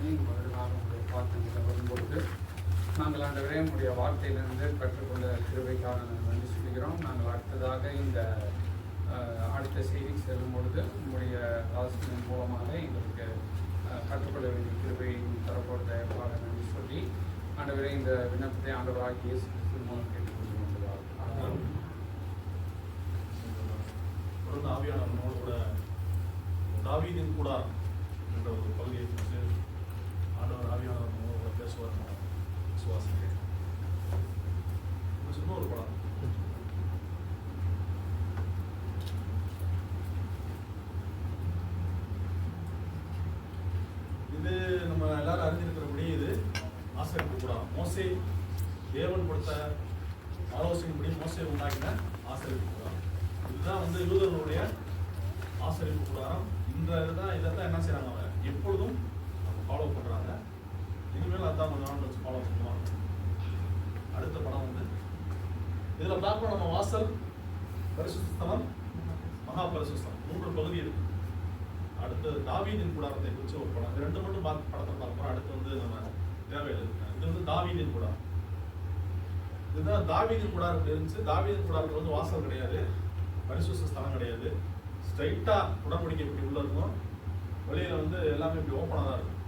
நாள் உங்களை பார்த்து வரும்பொழுது நாங்கள் ஆண்டவரே உங்களுடைய வார்த்தையிலிருந்து கற்றுக்கொண்ட கிருபைக்காக நாங்கள் நன்றி சொல்கிறோம். நாங்கள் அடுத்ததாக இந்த அடுத்த செய்தி செல்லும் பொழுது உங்களுடைய ஆசிரியர் மூலமாக எங்களுக்கு கற்றுக்கொள்ள வேண்டிய கிருபை தரப்போவதற்காக நன்றி சொல்லி ஆண்டவரே இந்த விண்ணப்பத்தை ஆண்டவராகிய இயேசு கிறிஸ்து மூலம் கேட்டுக்கொண்டு வந்ததாக ஆவியானவனோடு கூட தாவீதின் கூடாரம் என்ற ஒரு பகுதியை குறித்து ஆண்டவர் ஆவியானவனோடு கூட பேசுவார். விசுவாசிக்கிறேன். சும்மா ஒரு படம் இது நம்ம எல்லாரும் அறிஞ்சிருக்கிறபடி இது ஆசிரியப்பு கூடாரம். மோசே தேவன் கொடுத்த ஆலோசனைப்படி மோசே உண்டாக்கின ஆசிரியப்பு கூடாரம். இதுதான் யூதர்களுடைய ஆசிரியப்பு கூடாரம். இதைத்தான் என்ன செய்யறாங்க, அவங்க எப்பொழுதும் ஃபாலோ பண்றாங்க. இனிமேல் அதான் கொஞ்சம் நாள் வச்சு ஃபாலோ பண்ணுவாங்க. அடுத்த படம் இதுல பார்க்கணும், நம்ம வாசல், பரிசுத்தம், மகா பரிசுத்தம், 3 பகுதி இருக்கு. அடுத்து தாவீதின் கூடாரத்தை குறித்து ஒரு படம். இது 2 மட்டும் படத்தை பார்ப்போம். அடுத்து நம்ம தேவையில்லை. இது தாவீதின் கூடாரம். இதுதான் தாவீதின் கூடாரம் இருந்துச்சு. தாவீதின் கூடாரத்தில் வாசல் கிடையாது, பரிசுத்த ஸ்தலம் கிடையாது. ஸ்ட்ரைட்டா உடன்படிக்கை இப்படி உள்ள இருக்கும். வெளியில எல்லாமே இப்படி ஓப்பனாக தான் இருக்கும்.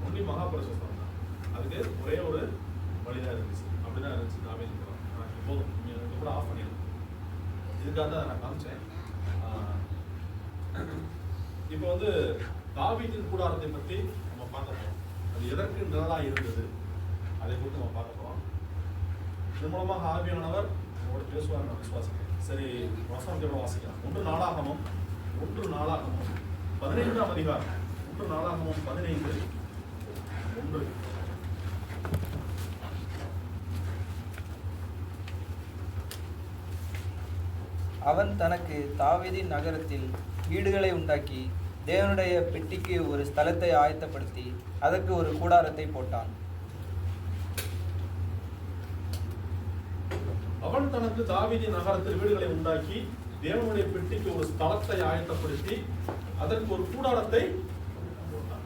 ஒன்லி மகா பரிசுத்தம் தான். அதுக்கு ஒரே ஒரு வழிதான் இருந்துச்சு. அப்படிதான் இருந்துச்சு தாவீதின் கூடாரம். போதும், நீங்க கூட ஆஃப் பண்ணிடுங்க. இதுக்காக தான் நான் காமிச்சேன். இப்போ தாவீதின் கூடாரத்தை பற்றி நம்ம பார்க்க போறோம். அது எதற்கு நிழலா இருந்தது அதை குறித்து நம்ம பார்க்க போறோம். இது மூலமாக ஆவியானவர் நம்மோட பேசுவார் நான் விசுவாசிக்கிறேன். சரி, வசனத்தோட வாசிக்கலாம். 1 நாளாகமம் 15ஆம் அதிகாரம். 1 நாளாகமம் 15:1. அவன் தனக்கு தாவீதின் நகரத்தில் வீடுகளை உண்டாக்கி தேவனுடைய பெட்டிக்கு ஒரு ஸ்தலத்தை ஆயத்தப்படுத்தி அதற்கு ஒரு கூடாரத்தை போட்டான். அவன் தனக்கு தாவீதின் நகரத்தில் வீடுகளை உண்டாக்கி தேவனுடைய பெட்டிக்கு ஒரு ஸ்தலத்தை ஆயத்தப்படுத்தி அதற்கு ஒரு கூடாரத்தை போட்டான்.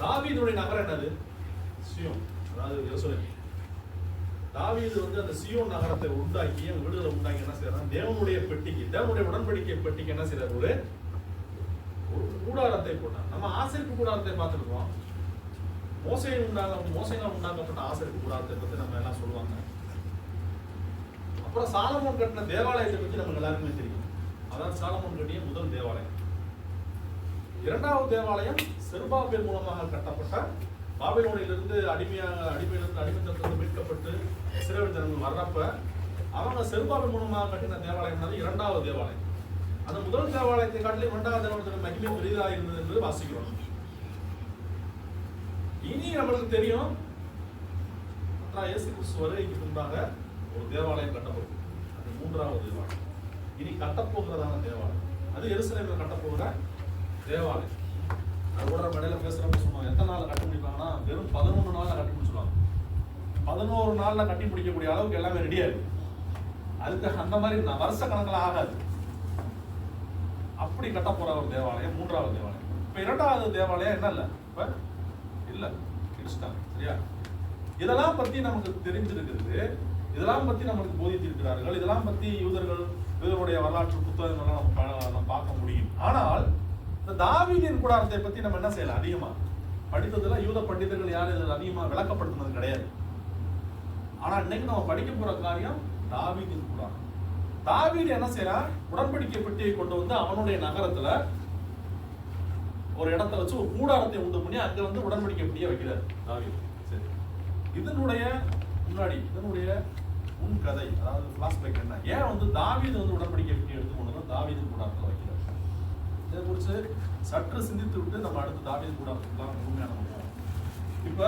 தாவீதுடைய நகரம் என்னது? சியோன், அதாவது எருசலேம். தாவீது அந்த சியோன் நகரத்தை உண்டாக்கி வீடுகளை உண்டாக்கி என்ன செய்யறான்? தேவனுடைய பெட்டிக்கு, தேவனுடைய உடன்படிக்கை பெட்டிக்கு என்ன செய்யறாரு? ஒரு கூடாரத்தை போட்டான். நம்ம ஆசரிப்பு கூடாரத்தை பார்த்துருக்கோம். மோசையால் உண்டாக்கப்பட்ட ஆசரிப்பு கூடாரத்தை பத்தி நம்ம எல்லாம் சொல்லுவாங்க. அப்புறம் சாலமோன் கட்டின தேவாலயத்தை பற்றி நமக்கு எல்லாருக்குமே தெரியும். அதான் சாலமோன் கட்டிய முதல் தேவாலயம். 2வது தேவாலயம் செருபாபேல் மூலமாக கட்டப்பட்ட, பாபிலோனிலிருந்து அடிமைத்தனத்திலிருந்து மீட்கப்பட்டு இஸ்ரவேல் ஜனங்கள் வர்றப்ப அவங்க செருபாபேல் மூலமாக கட்டின தேவாலயம் 2வது தேவாலயம். அந்த முதல் தேவாலயத்தை காட்டிலும் 2வது தேவாலயத்தின் மகிமை பெரிதாக இருந்தது என்று வாசிக்கிறோம். இனி நம்மளுக்கு தெரியும், இயேசு கிறிஸ்து வருகைக்கு முன்பாக ஒரு தேவாலயம் கட்டப்படும். அது 3வது தேவாலயம். இனி கட்டப்போகிறதான தேவாலயம், அது எருசலேமில் கட்டப்போகிற தேவாலயம். அது கூட நம்ம இடையில பேசுறப்ப சொன்னோம், எத்தனை நாள் கட்டி முடிப்பாங்கன்னா வெறும் 11 நாள்ல கட்டி முடிச்சுடுவாங்க. 11 நாள்ல கட்டி முடிக்கக்கூடிய அளவுக்கு எல்லாமே ரெடியா இருக்கு. அதுக்கு அந்த மாதிரி வருஷ கணக்கில் ஆகாது. அப்படி கட்ட போற ஒரு தேவாலயம் 3வது தேவாலயம். இப்ப 2வது தேவாலயம் என்ன இல்ல, இப்ப இல்ல, இடிச்சிட்டாங்க. சரியா? இதெல்லாம் பத்தி நமக்கு தெரிஞ்சிருக்கிறது. இதெல்லாம் பத்தி நமக்கு போதித்திருக்கிறார்கள். இதெல்லாம் பத்தி யூதருடைய வரலாற்று புத்தகங்கள்லாம் நம்ம பார்க்க முடியும். ஆனால் இந்த தாவீதின் கூடாரத்தை பத்தி நம்ம என்ன செய்யலாம்? அதிகமா படித்ததுல யூத பண்டிதர்கள் யாரும் இதில் அதிகமா விளக்கப்படுத்தினது கிடையாது. ஆனா இன்னைக்கு நம்ம படிக்க போற காரியம் தாவீதின் கூடாரம். தாவீது என்ன செய்யறான்? உடன்படிக்கை பெட்டியை கொண்டு அவனுடைய நகரத்துல ஒரு இடத்துல வச்சு ஒரு கூடாரத்தை உண்டு பண்ணி அங்க உடன்படிக்கை பெட்டியை வைக்கிறார் தாவீது. சரி, இதனுடைய முன் கதை, அதாவது பிளாஷ்பேக் என்ன, ஏன் தாவீது உடன்படிக்கை பெட்டியை எடுத்து கொண்டு தாவீதின் கூடாரத்தில் வைக்கிறார்? இதை குறித்து சற்று சிந்தித்து விட்டு நம்ம அடுத்து தாவீதின் கூடாரத்துக்குலாம் உண்மையான போவோம். இப்ப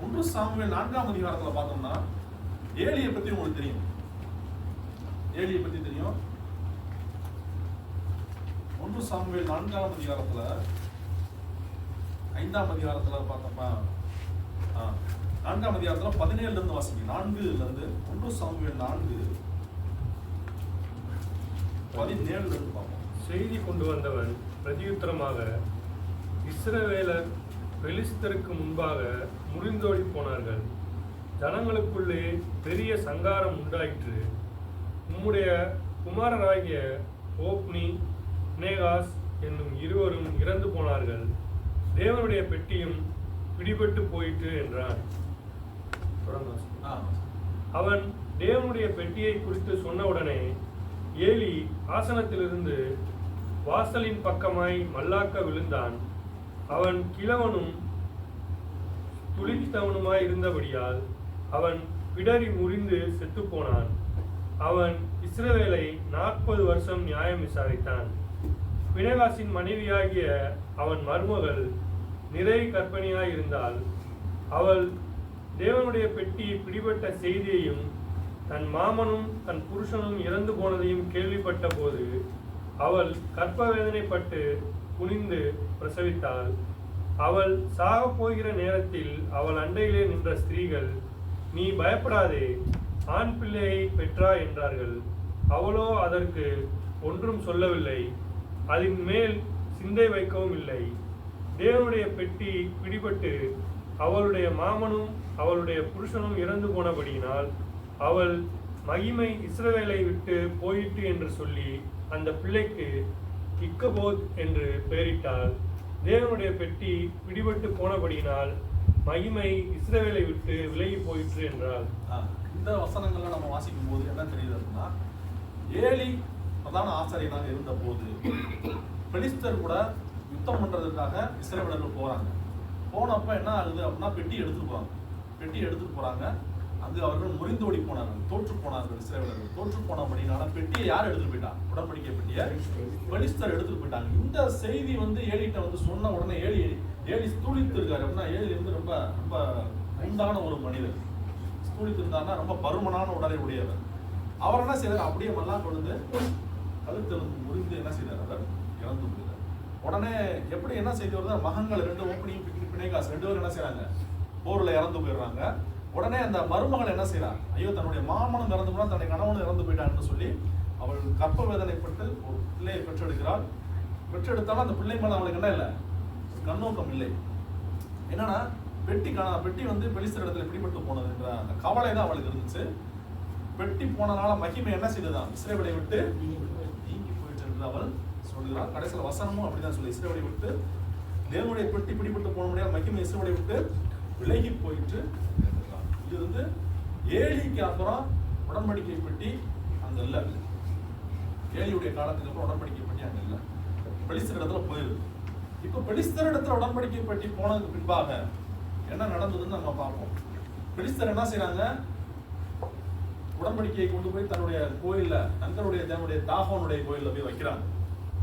1 சாமுவேல் 4ஆம் அதிகாரத்துல பார்த்தோம்னா ஏலியை பத்தி உங்களுக்கு தெரியும். ஏலியை பத்தி தெரியும். 1 சாமுவேல் 4ஆம் அதிகாரத்துல 5ஆம் அதிகாரத்துல பார்த்தோம்னா 4ஆம் அதிகாரத்துல 17 இருந்து வாசிங்க. 4 இருந்து 1 சாமுவேல் 4:17 இருந்து பார்ப்போம். செய்தி கொண்டு வந்தவன் பிரதியுத்தரமாக, இஸ்ரவேலர் பெலிஸ்தருக்கு முன்பாக முறிந்தோடி போனார்கள். ஜனங்களுக்குள்ளே பெரிய சங்காரம் உண்டாயிற்று. உம்முடைய குமாரராகிய ஓப்னி பினேகாஸ் என்னும் இருவரும் இறந்து போனார்கள். தேவனுடைய பெட்டியும் பிடிபட்டு போயிற்று என்றான். அவன் தேவனுடைய பெட்டியை குறித்து சொன்னவுடனே ஏலி ஆசனத்திலிருந்து வாசலின் பக்கமாய் மல்லாக்க விழுந்தான். அவன் கிழவனும் துளித்தவனுமாய் இருந்தபடியால் அவன் பிடரி முறிந்து செத்துப்போனான். அவன் இஸ்ரவேலை 40 வருஷம் நியாயம் விசாரித்தான். பினேகாசின் மனைவியாகிய அவன் மருமகள் நிறை கர்ப்பிணியாயிருந்தாள். அவள் தேவனுடைய பெட்டி பிடிபட்ட செய்தியையும் தன் மாமனும் தன் புருஷனும் இறந்து போனதையும் கேள்விப்பட்ட போது அவள் கர்ப்ப வேதனைப்பட்டு குனிந்து பிரசவித்தாள். அவள் சாகப் போகிற நேரத்தில் அவள் அண்டையிலே நின்ற ஸ்திரீகள், நீ பயப்படாதே, ஆண் பிள்ளையை பெற்றா என்றார்கள். அவளோ அதற்கு ஒன்றும் சொல்லவில்லை, அதன் மேல் சிந்தை வைக்கவும் இல்லை. தேவனுடைய பெட்டி பிடிபட்டு அவளுடைய மாமனும் அவளுடைய புருஷனும் இறந்து போனபடியினால் அவள் மகிமை இஸ்ரவேலை விட்டு போயிற்று என்று சொல்லி அந்த பிள்ளைக்கு இக்கபோத் என்று பெயரிட்டாள். தேவனுடைய பெட்டி பிடிபட்டு போனபடியினால் மகிமை இஸ்ரவேலை விட்டு விலகி போயிற்று என்றால். இந்த வசனங்களை நம்ம வாசிக்கும் போது என்ன தெரியுது அப்படின்னா, ஏலி பிரதான ஆசாரியனாக இருந்த போது பெலிஸ்தர் கூட யுத்தம் பண்றதுக்காக இஸ்ரவேலர்கள் போறாங்க. போனப்ப என்ன ஆகுது அப்படின்னா, பெட்டி எடுத்துட்டு போறாங்க. அங்கு அவர்கள் முறிந்தோடி போனார்கள், தோற்று போனார்கள். இஸ்ரவேலர்கள் தோற்று போனபடினால பெட்டியை யார் எடுத்துட்டு போயிட்டா? உடன்படிக்கை பெட்டியை பெலிஸ்தர் எடுத்துட்டு போயிட்டாங்க. இந்த செய்தி வந்து ஏலிட்ட வந்து சொன்ன உடனே ஏலி ஸ்தூலித்து இருக்காரு அப்படின்னா, ஏலி வந்து ரொம்ப ரொம்ப உண்டான ஒரு மனிதர். ஸ்தூலித்து இருந்தாருன்னா ரொம்ப பருமனான உடலை உடையவர். அவர் என்ன செய்தார்? அப்படியே மல்லாம் கொண்டு கழுத்தெலும்பு முறிந்து என்ன செய்தார்? அவர் இறந்து போயிட்டார். உடனே எப்படி என்ன செய்தி வருது? மகன்கள் 2 ஓப்பனியும் பினேகாஸ் 2 பேரும் என்ன செய்யறாங்க? போர்ல இறந்து போயிடுறாங்க. உடனே அந்த மருமகள் என்ன செய்யறான்? ஐயோ, தன்னுடைய மாமனும் இறந்து போனா, தன்னுடைய கணவனும் இறந்து போயிட்டான்னு சொல்லி அவள் கற்ப வேதனைப்பட்டு ஒரு பிள்ளையை பெற்றெடுக்கிறாள். பெற்றெடுத்தாலும் அந்த பிள்ளை மேல அவளுக்கு என்ன இல்லை? கண்ணோக்கம் இல்லை. என்னன்னா, பெட்டி வந்து பெலிஸ்தர் இடத்துல பிடிபட்டு போனது என்ற அந்த கவலை தான் அவளுக்கு இருந்துச்சு. பெட்டி போனனால மகிமை என்ன செய்ததான்? இஸ்ரவேலை விட்டு நீங்கி போயிட்டு என்று அவள் சொல்கிறாள். கடைசியில் வசனமும் அப்படிதான் சொல்லி, இஸ்ரவேலை விட்டு தேவனுடைய பெட்டி பிடிபட்டு போன முடியாது, மகிமை இஸ்ரவேலை விட்டு விலகி போயிட்டு. இது வந்து ஏலிக்கு அப்புறம் உடன்படிக்கை பெட்டி அங்க இல்ல. ஏலியுடைய காலத்துக்கு அப்புறம் உடன்படிக்கை பெட்டி அங்க இல்ல, பெலிஸ்தர் இடத்துல போயிருக்கு. இப்ப பெலிஸ்தர் இடத்துல உடன்படிக்கை பெட்டி போனதுக்கு பின்பாக என்ன நடந்ததுன்னு நம்ம பார்ப்போம். பெலிஸ்தர் என்ன செய்யறாங்க? உடன்படிக்கையை கொண்டு போய் தன்னுடைய கோயில்ல, தங்களுடைய தன்னுடைய தாகோனுடைய கோயில்ல போய் வைக்கிறாங்க.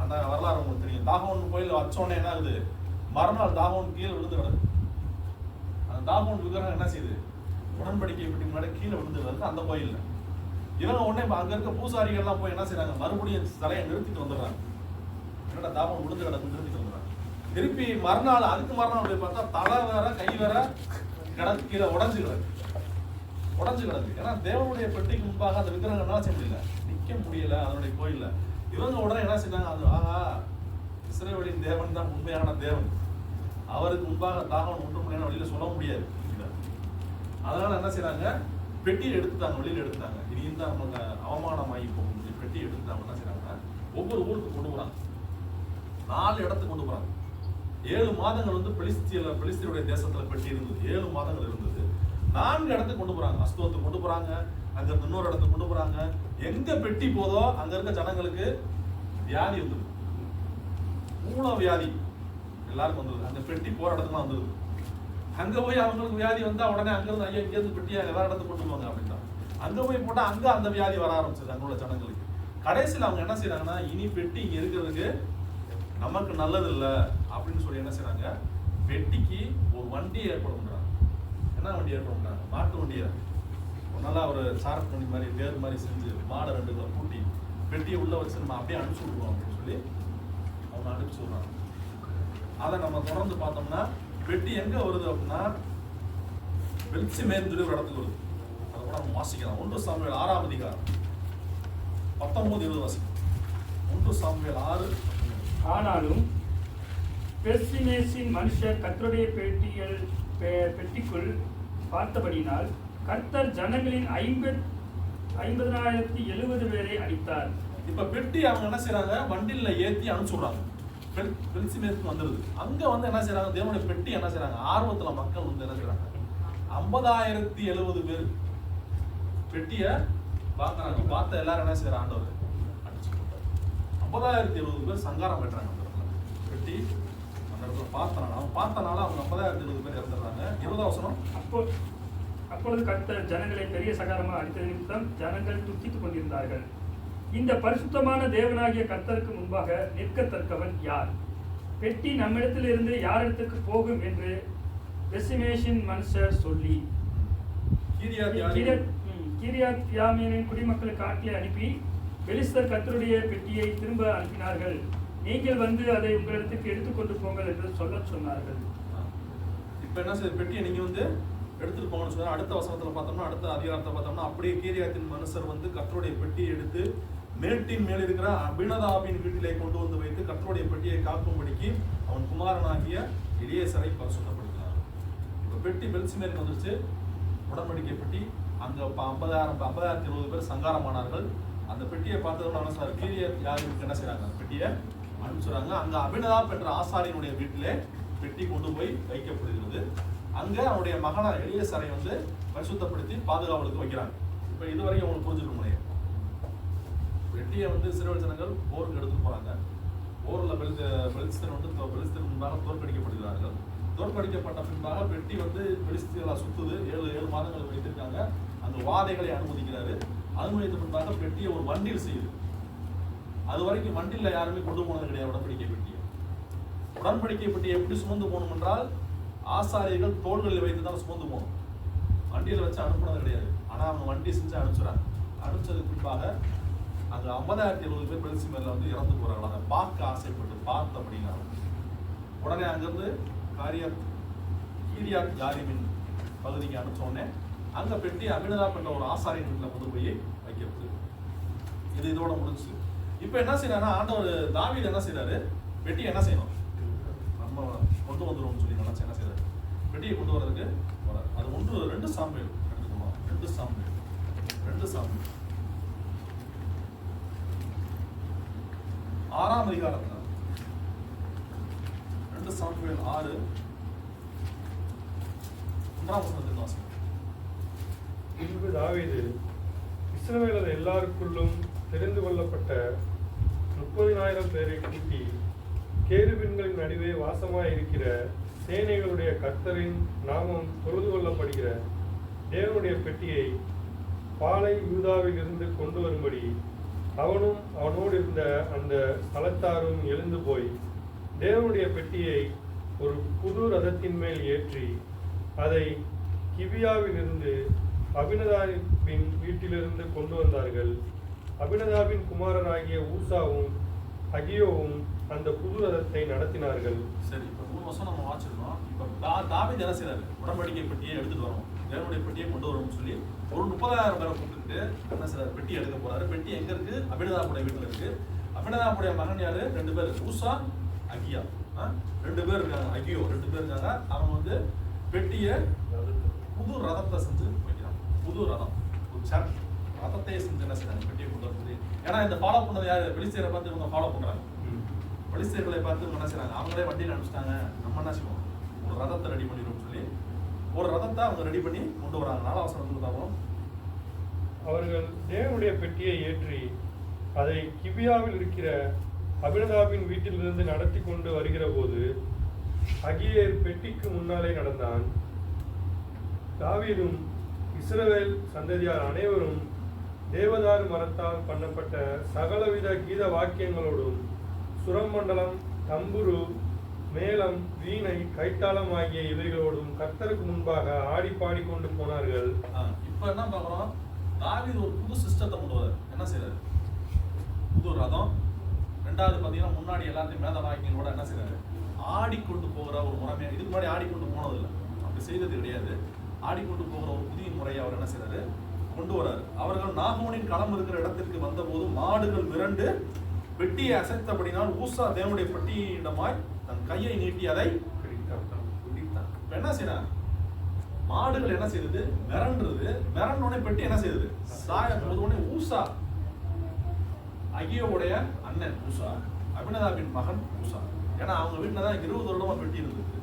அந்த வரலாறு உங்களுக்கு தெரியும். தாகோன் கோயில் வச்சோடனே என்ன ஆகுது? மறுநாள் தாகோன் கீழே விழுந்து கிடக்கு. அந்த தாகோன் விக்கிரகம் என்ன செய்யுது? உடன்படிக்கை பெட்டி முன்னாடி கீழே விழுந்துருக்கு அந்த கோயில்ல. இவங்க உடனே அங்க இருக்க பூசாரிகள்லாம் போய் என்ன செய்யறாங்க? மறுபடியும் தலையை நிறுத்திட்டு வந்துடுறாங்க. என்னடா தாகோன் விழுந்து கிடக்கு, நிறுத்திட்டு வந்துடுறாங்க. திருப்பி மறுநாள், அதுக்கு மறுநாள் போய் பார்த்தா தலை வேற கை வேற கிடக்கு, கீழே உடஞ்சு கிடக்கு. ஏன்னா தேவனுடைய பெட்டிக்கு முன்பாக அந்த விக்கிரகம் என்ன செய்ய முடியல, நிக்க முடியல அதனுடைய கோயில்ல. இவங்க உடனே என்ன செய்யறாங்க? அது ஆஹா, இஸ்ரவேலின் தேவன் தான் உண்மையான தேவன், அவருக்கு முன்பாக தாகவன் ஒன்று முடியாது வழியில சொல்ல முடியாது. அதனால என்ன செய்யறாங்க? பெட்டியை எடுத்துட்டாங்க, வெளியில எடுத்துட்டாங்க. இனியும் தான் அவங்க அவமானம் ஆகி போக முடியும். பெட்டியை எடுத்துட்டாங்க. என்ன செய்யறாங்க? ஒவ்வொரு ஊருக்கு கொண்டு போறாங்க, 4 இடத்துக்கு கொண்டு போறாங்க. 7 மாதங்கள் வந்து பெலிஸ்தீனுடைய தேசத்துல பெட்டி இருந்தது. 7 மாதங்கள் இருந்தது. 4 இடத்துக்கு கொண்டு போறாங்க. அஸ்தோத்துக்கு கொண்டு போறாங்க, அங்க இருந்து இன்னொரு இடத்துக்கு கொண்டு போறாங்க. எங்க பெட்டி போதோ அங்க இருக்க ஜனங்களுக்கு வியாதி இருந்தது, மூல வியாதி எல்லாருக்கும் வந்தது. அந்த பெட்டி போற இடத்துக்கு வந்தது. அங்க போய் அவங்களுக்கு வியாதி வந்தா உடனே அங்க இருந்து ஐயா இங்க இருந்து பெட்டியை வேற இடத்துக்கு கொண்டு போவாங்க அப்படின்னா, அங்க போய் போட்டா அங்க அந்த வியாதி வர ஆரம்பிச்சது அங்க உள்ள ஜனங்களுக்கு. கடைசியில் அவங்க என்ன செய்யறாங்கன்னா, இனி பெட்டி இங்க இருக்கிறதுக்கு நமக்கு நல்லது இல்லை அப்படின்னு சொல்லி என்ன செய்யறாங்க? பெட்டிக்கு ஒரு வண்டியை ஏற்பாடு பண்றாங்க. என்ன வண்டி ஏற்பாடு பண்றாங்க? மாட்டு வண்டியை நல்லா ஒரு சாரட் வண்டி மாதிரி தேர் மாதிரி செஞ்சு மாடை 2 கிலோ கூட்டி பெட்டியை உள்ள வச்சு நம்ம அப்படியே அனுப்பிச்சு விடுவோம் அப்படின்னு சொல்லி அவங்க அனுப்பிச்சு விடுறாங்க. அதை நம்ம தொடர்ந்து பார்த்தோம்னா பெட்டி எங்க வருது அப்படின்னா பெல்சிமேன்னு சொல்லி ஒரு இடத்துக்கு வருது. அதை கூட நம்ம வாசிக்கலாம். 1 சாமுவேல் 6ஆம் அதிகாரம் 19-20 வாசிக்கலாம். 1 சாமுவேல் 6. ஆனாலும் பெர்சிமேசின் மனுஷர் கர்த்தருடைய பெட்டிக்குள் பார்த்தபடினால் கர்த்தர் ஜனங்களின் 50,070 பேரை அடித்தார். இப்ப பெட்டி அவங்க என்ன செய்யறாங்க, வண்டியில ஏத்தி அனுப்பிச்சுடுறாங்க. பெல்சிமேஸ்க்கு வந்துருது. அங்க வந்து என்ன செய்யறாங்க, தேவனுடைய பெட்டி என்ன செய்யறாங்க, ஆர்வத்துல மக்கள் வந்து என்ன செய்யறாங்க, 50,070 பேர் பெட்டிய பாக்குறாங்க. பார்த்த எல்லாரும் என்ன செய்யறாங்க, ஆண்டவர் அடிச்சு போட்டார். 50,070 பேர் சங்காரம் பெற்றாங்க. அந்த இடத்துல பெட்டி அந்த இடத்துல பார்த்தனால அவங்க 50,070 பேர் இறந்துடுறாங்க. 20 வசனம். அப்பொழுது கர்த்தர் ஜனங்களை பெரிய சகாரமாக அடித்தது நிமித்தம் ஜனங்கள் துக்கித்துக் கொண்டிருந்தார்கள். இந்த பரிசுத்தமான தேவனாகிய கர்த்தருக்கு முன்பாக நிற்கத்தக்கவன் யார்? பெட்டி நம்மிடத்திலிருந்து யாரிடத்துக்கு போகும் என்று பெர்சிமேசின் மனுஷர் சொல்லி கீரியாத் யாமீனின் குடிமக்களுக்கு ஆட்களை அனுப்பி பெலிஸ்தர் கர்த்தருடைய பெட்டியை திரும்ப அனுப்பினார்கள். நீங்கள் வந்து அதை உங்களிடத்துக்கு எடுத்துக்கொண்டு போங்கள் என்று சொன்னார்கள். இப்ப என்ன செய்ய, பெட்டியை நீங்க வந்து எடுத்துட்டு போங்கன்னு சொன்னா, அடுத்த வசனத்துல பார்த்தோம்னா, அடுத்த அதிகாரத்தை பார்த்தோம்னா, அப்படியே கீரியாத்தின் மனுஷர் வந்து கர்த்தருடைய பெட்டியை எடுத்து மேட்டின் மேல் இருக்கிற அபினதாபின் வீட்டிலே கொண்டு வந்து வைத்து கர்த்தருடைய பெட்டியை காக்கும்படிக்கு அவன் குமாரனாகிய எலியேசரை பரிசுத்தப்படுத்தினார். இப்ப பெட்டி பெல்சிமேலுக்கு வந்துருச்சு. உடன்படிக்கை பெட்டி. அங்க 50,070 பேர் சங்காரமானார்கள். அந்த பெட்டியை பார்த்ததோட என்ன சார், கீரியாத் யாருக்கு என்ன செய்யறாங்க, பெட்டியை அனுப்பிச்சுறாங்க. அங்க அபினதாப் என்ற ஆசாரியனுடைய வீட்டிலே பெட்டி கொண்டு போய் வைக்கப்படுகிறது. அங்க அவனுடைய மகனா எலியேசரை வந்து பரிசுத்தப்படுத்தி பாதுகாவலுக்கு வைக்கிறாங்க. இப்ப இதுவரைக்கும் உங்களுக்கு புரிஞ்சுக்க முடியும். பெட்டியை வந்து இஸ்ரவேல் ஜனங்கள் போருக்கு எடுத்துட்டு போறாங்க. போர்ல பெலிஸ்தர் வந்து பெலிஸ்தர் முன்பாக தோற்கடிக்கப்படுகிறார்கள். தோற்கடிக்கப்பட்ட பின்பாக பெட்டி வந்து பெலிஸ்தீனை சுத்துது. 7 மாதங்கள் வைத்திருக்காங்க. அந்த வாதைகளை அனுமதிக்கிறாரு. அனுமதித்த பின்பாக பெட்டியை ஒரு வண்டியில் செய்யுது. அது வரைக்கும் வண்டியில் யாருமே கொண்டு போனது கிடையாது. உடன்படிக்கை பெட்டியை எப்படி சுமந்து போகணும் என்றால், ஆசாரியர்கள் தோள்களில் வைத்து தான் சுமந்து போகணும். வண்டியில் வச்சு அனுப்புனது கிடையாது. ஆனா அவங்க வண்டி செஞ்சு அனுப்பிச்சுறாங்க. அனுப்பிச்சதுக்கு பின்பாக அங்க 50,070 பேர் பெல்சிமேர்ல வந்து இறந்து போறாங்க. அதை பார்க்க ஆசைப்பட்டு பார்த்த அப்படிங்கிறாங்க. உடனே அங்கிருந்து கீரியாத் யாரீமின் பகுதிக்கு அனுப்பிச்ச உடனே அங்க பெட்டி அபினதாப் என்ற ஒரு ஆசாரியன் வீட்டில் கொண்டு போய் வைக்கிறது. இது இதோட முடிஞ்சு. இப்ப என்ன செய்யறாருன்னா, ஆண்டவர் தாவீது என்ன செய்யறாரு, பெட்டி என்ன செய்யணும், நம்ம கொண்டு வந்துடும் சொல்லி நினைச்சு என்ன செய்யறாரு, பெட்டியை கொண்டு வர்றதுக்கு வராரு. அது 2 சாமுவேல் எடுத்துக்கணும். 2 சாமுவேல் 6ஆம் அதிகாரத்துல 2 சாமுவேல் 6 1ஆம் வசனத்தின் வாசகம். பின்பு தாவீது இஸ்ரவேலர் எல்லாருக்குள்ளும் தெரிந்து கொள்ளப்பட்ட 30,000 பேரை கூட்டி கேருபீன்களின் நடுவே வாசமாயிருக்கிற சேனைகளுடைய கர்த்தரின் நாமம் தொழுது கொள்ளப்படுகிற தேவனுடைய பெட்டியை பாலை யூதாவில் இருந்து கொண்டு வரும்படி அவனும் அவனோடு இருந்த அந்த ஸ்தலத்தாரும் எழுந்து போய் தேவனுடைய பெட்டியை ஒரு புது ரதத்தின் மேல் ஏற்றி அதை கிபியாவில் இருந்து அபினதாபின் வீட்டிலிருந்து கொண்டு வந்தார்கள். அபினதாபின் குமாரராகிய ஊசாவும் அகியோவும் அந்த புது ரதத்தை நடத்தினார்கள். சரி, இப்ப 3 வருஷம் நம்ம வாசிச்சிருக்கோம். இப்ப தாவீது என்ன செய்யறாரு, உடன்படிக்கை பெட்டியை எடுத்துட்டு வரோம், தேவனுடைய பெட்டியை கொண்டு வரும்னு சொல்லி ஒரு 30,000 பேரை கூப்பிட்டு என்ன செய்யறாரு, பெட்டி எடுக்க போறாரு. பெட்டி எங்க இருக்கு, அபினதாபுடைய வீட்டுல இருக்கு. அபினதாபுடைய மகன் யாரு, 2 பேர், ஊசா அகியா. 2 பேர் இருக்காங்க, அகியோ 2 பேர் இருக்காங்க. அவங்க வந்து பெட்டியை புது ரதத்தை செஞ்சு வைக்கிறாங்க. புது ரதம், ஒரு ரதத்தை செஞ்சு என்ன செய்யறாங்க, பெட்டியை கொண்டு வருது. ஏன்னா இந்த ஃபாலோ பண்ணது யாரு, பெலிஸ்தரை பார்த்து இவங்க ஃபாலோ பண்றாங்க. பெலிஸ்தர்களை பார்த்து இவங்க என்ன செய்யறாங்க, அவங்களே வண்டியில் அனுப்பிச்சிட்டாங்க, நம்ம என்ன செய்வோம், ஒரு ரதத்தை ரெடி பண்ணிடுவோம் சொல்லி ஒரு ரதத்தை அவங்க ரெடி பண்ணி கொண்டு வராங்க. 4ஆம் வசனத்துல தான் அவர்கள் தேவனுடைய பெட்டியை ஏற்றி அதை கிபியாவில் இருக்கிற அபினதாபின் வீட்டிலிருந்து நடத்தி கொண்டு வருகிற போது அகியேர் பெட்டிக்கு முன்னாலே நடந்தான். தாவீதும் இஸ்ரவேல் சந்ததியார் அனைவரும் தேவதாரு மரத்தால் பண்ணப்பட்ட சகலவித கீத வாக்கியங்களோடும் சுரமண்டலம், தம்புரு, மேளம், வீணை, கைத்தாளம் ஆகிய இவைகளோடும் கர்த்தருக்கு முன்பாக ஆடி பாடி கொண்டு போனார்கள். இப்ப என்ன பாக்குறோம், தாவீது ஒரு புது சிஸ்டத்தை கொண்டு வர என்ன செய்யறாரு, புது ரதம். 2வது பாத்தீங்கன்னா முன்னாடி எல்லாத்தையும் மேத வாக்கியங்களோட என்ன செய்யறாரு, ஆடிக்கொண்டு போகிற ஒரு முறைமையா. இதுக்கு முன்னாடி ஆடிக்கொண்டு போனதில்லை, அப்படி செய்தது கிடையாது. ஆடிக்கொண்டு போகிற ஒரு புதிய முறையை அவர் என்ன செய்யறாரு, கொண்டு வராரு. அவர்கள் நாகோனின் களம் இருக்கிற இடத்திற்கு வந்தபோது மாடுகள் மிரண்டு பெட்டியை அசைத்தபடினால் ஊசா தேவனுடைய பெட்டியிடமாய் தன் கையை நீட்டி அதை பிடித்தான். இப்ப என்ன செய்யறான்? மாடுகள் என்ன செய்யுது? மிரண்டுனே பெட்டி என்ன செய்யுது? சாய போதுனே ஊசா, அகியோவுடைய அண்ணன் ஊசா, அபினதாபின் மகன் ஊசா. ஏன்னா அவங்க வீட்டுல தான் 20 வருடமா பெட்டி இருந்தது.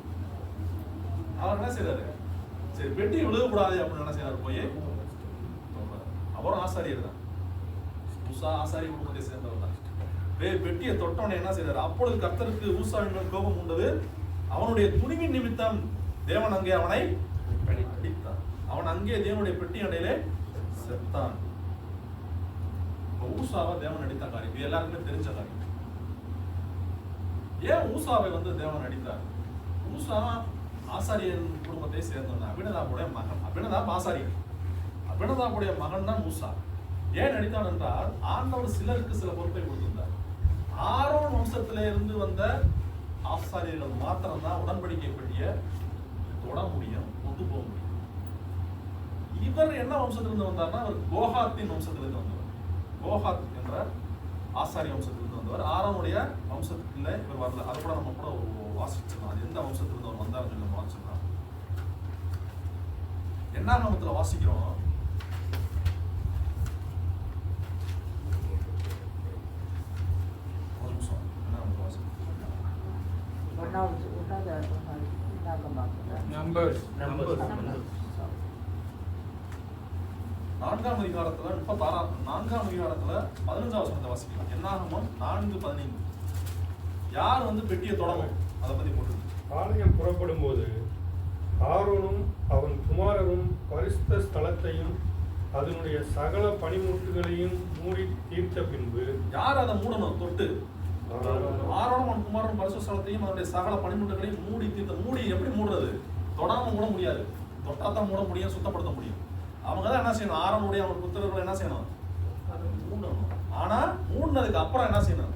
அவர் என்ன செய்யறாரு? சரி பெட்டி விழுகக்கூடாது அப்படின்னு என்ன செய்யறாரு? போய் அவரும் ஆசாரியர் தான். ஊசா ஆசாரிய குடும்பத்தை சேர்ந்தவர் தான். பெட்டியை தொட்டவனை என்ன செய்யறாரு? அப்பொழுது கர்த்தருக்கு ஊசாவின் மேல் கோபம் உண்டது. அவனுடைய துணிவின் நிமித்தம் தேவன் அங்கே அவனை அடித்தான். அவன் அங்கே தேவனுடைய பெட்டி அடையிலே செத்தான். ஊசாவை தேவன் அடித்த காரியம் இது எல்லாருக்குமே தெரிஞ்ச காரியம். ஏன் ஊசாவை தேவன் அடித்தார்? ஊசா ஆசாரியன் குடும்பத்தை சேர்ந்தவன், அபினதாபுடைய மகன். அபினதாப் ஆசாரியன், அபினதாபுடைய மகன் தான் ஊசா. ஏன் அடித்தான் என்றால் ஆண்டவர் சிலருக்கு சில பொறுப்பை கொடுத்திருந்தார். ஆரோன் வம்சத்திலே இருந்து வந்த ஆசாரியர்கள் மாத்திரம் தான் உடன்படிக்கை பெட்டியை தொட முடியும், கொண்டு போக முடியும். இவர் என்ன வம்சத்திலிருந்து வந்தார்னா அவர் கோகாத்தின் வம்சத்திலிருந்து வந்தவர். கோகாத் என்ற ஆசாரிய வம்சத்திலிருந்து வந்தவர். ஆரோனுடைய வம்சத்துல இவர் வரல. அதை கூட நம்ம கூட வாசிச்சிடலாம். அது எந்த வம்சத்திலிருந்து அவர் வந்தாருன்னு நம்ம வாசிச்சிடலாம். என்னாகமத்துல வாசிக்கிறோம். நம்பர்ஸ் 4ஆம் அதிகாரத்துல 4ஆம் அதிகாரத்துல 15ஆம் வசனத்தை வாசிக்கலாம். என்னாகமம் 4:15. யார் பெட்டியை தொடங்கும் அதை பத்தி போட்டு. ஆலயம் புறப்படும் போது ஆரோனும் அவன் குமாரரும் பரிசுத்த ஸ்தலத்தையும் அதனுடைய சகல பனிமுட்டுகளையும் மூடி தீர்த்த பின்பு. யார் அதை மூடணும்? தொட்டு ஆரோனும் அவன் குமாரரும் பரிசுத்த ஸ்தலத்தையும் அதனுடைய சகல பனிமுட்டுகளையும் மூடி தீர்த்த. மூடி எப்படி மூடுறது? தொடாம மூட முடியாது. தொட்டாதான் மூட முடியும், சுத்தப்படுத்த முடியும். அவங்க தான் என்ன செய்யணும்? ஆரோனுடைய அவங்க புத்திரர்கள் என்ன செய்யணும்? மூடணும். ஆனா மூடினதுக்கு அப்புறம் என்ன செய்யணும்?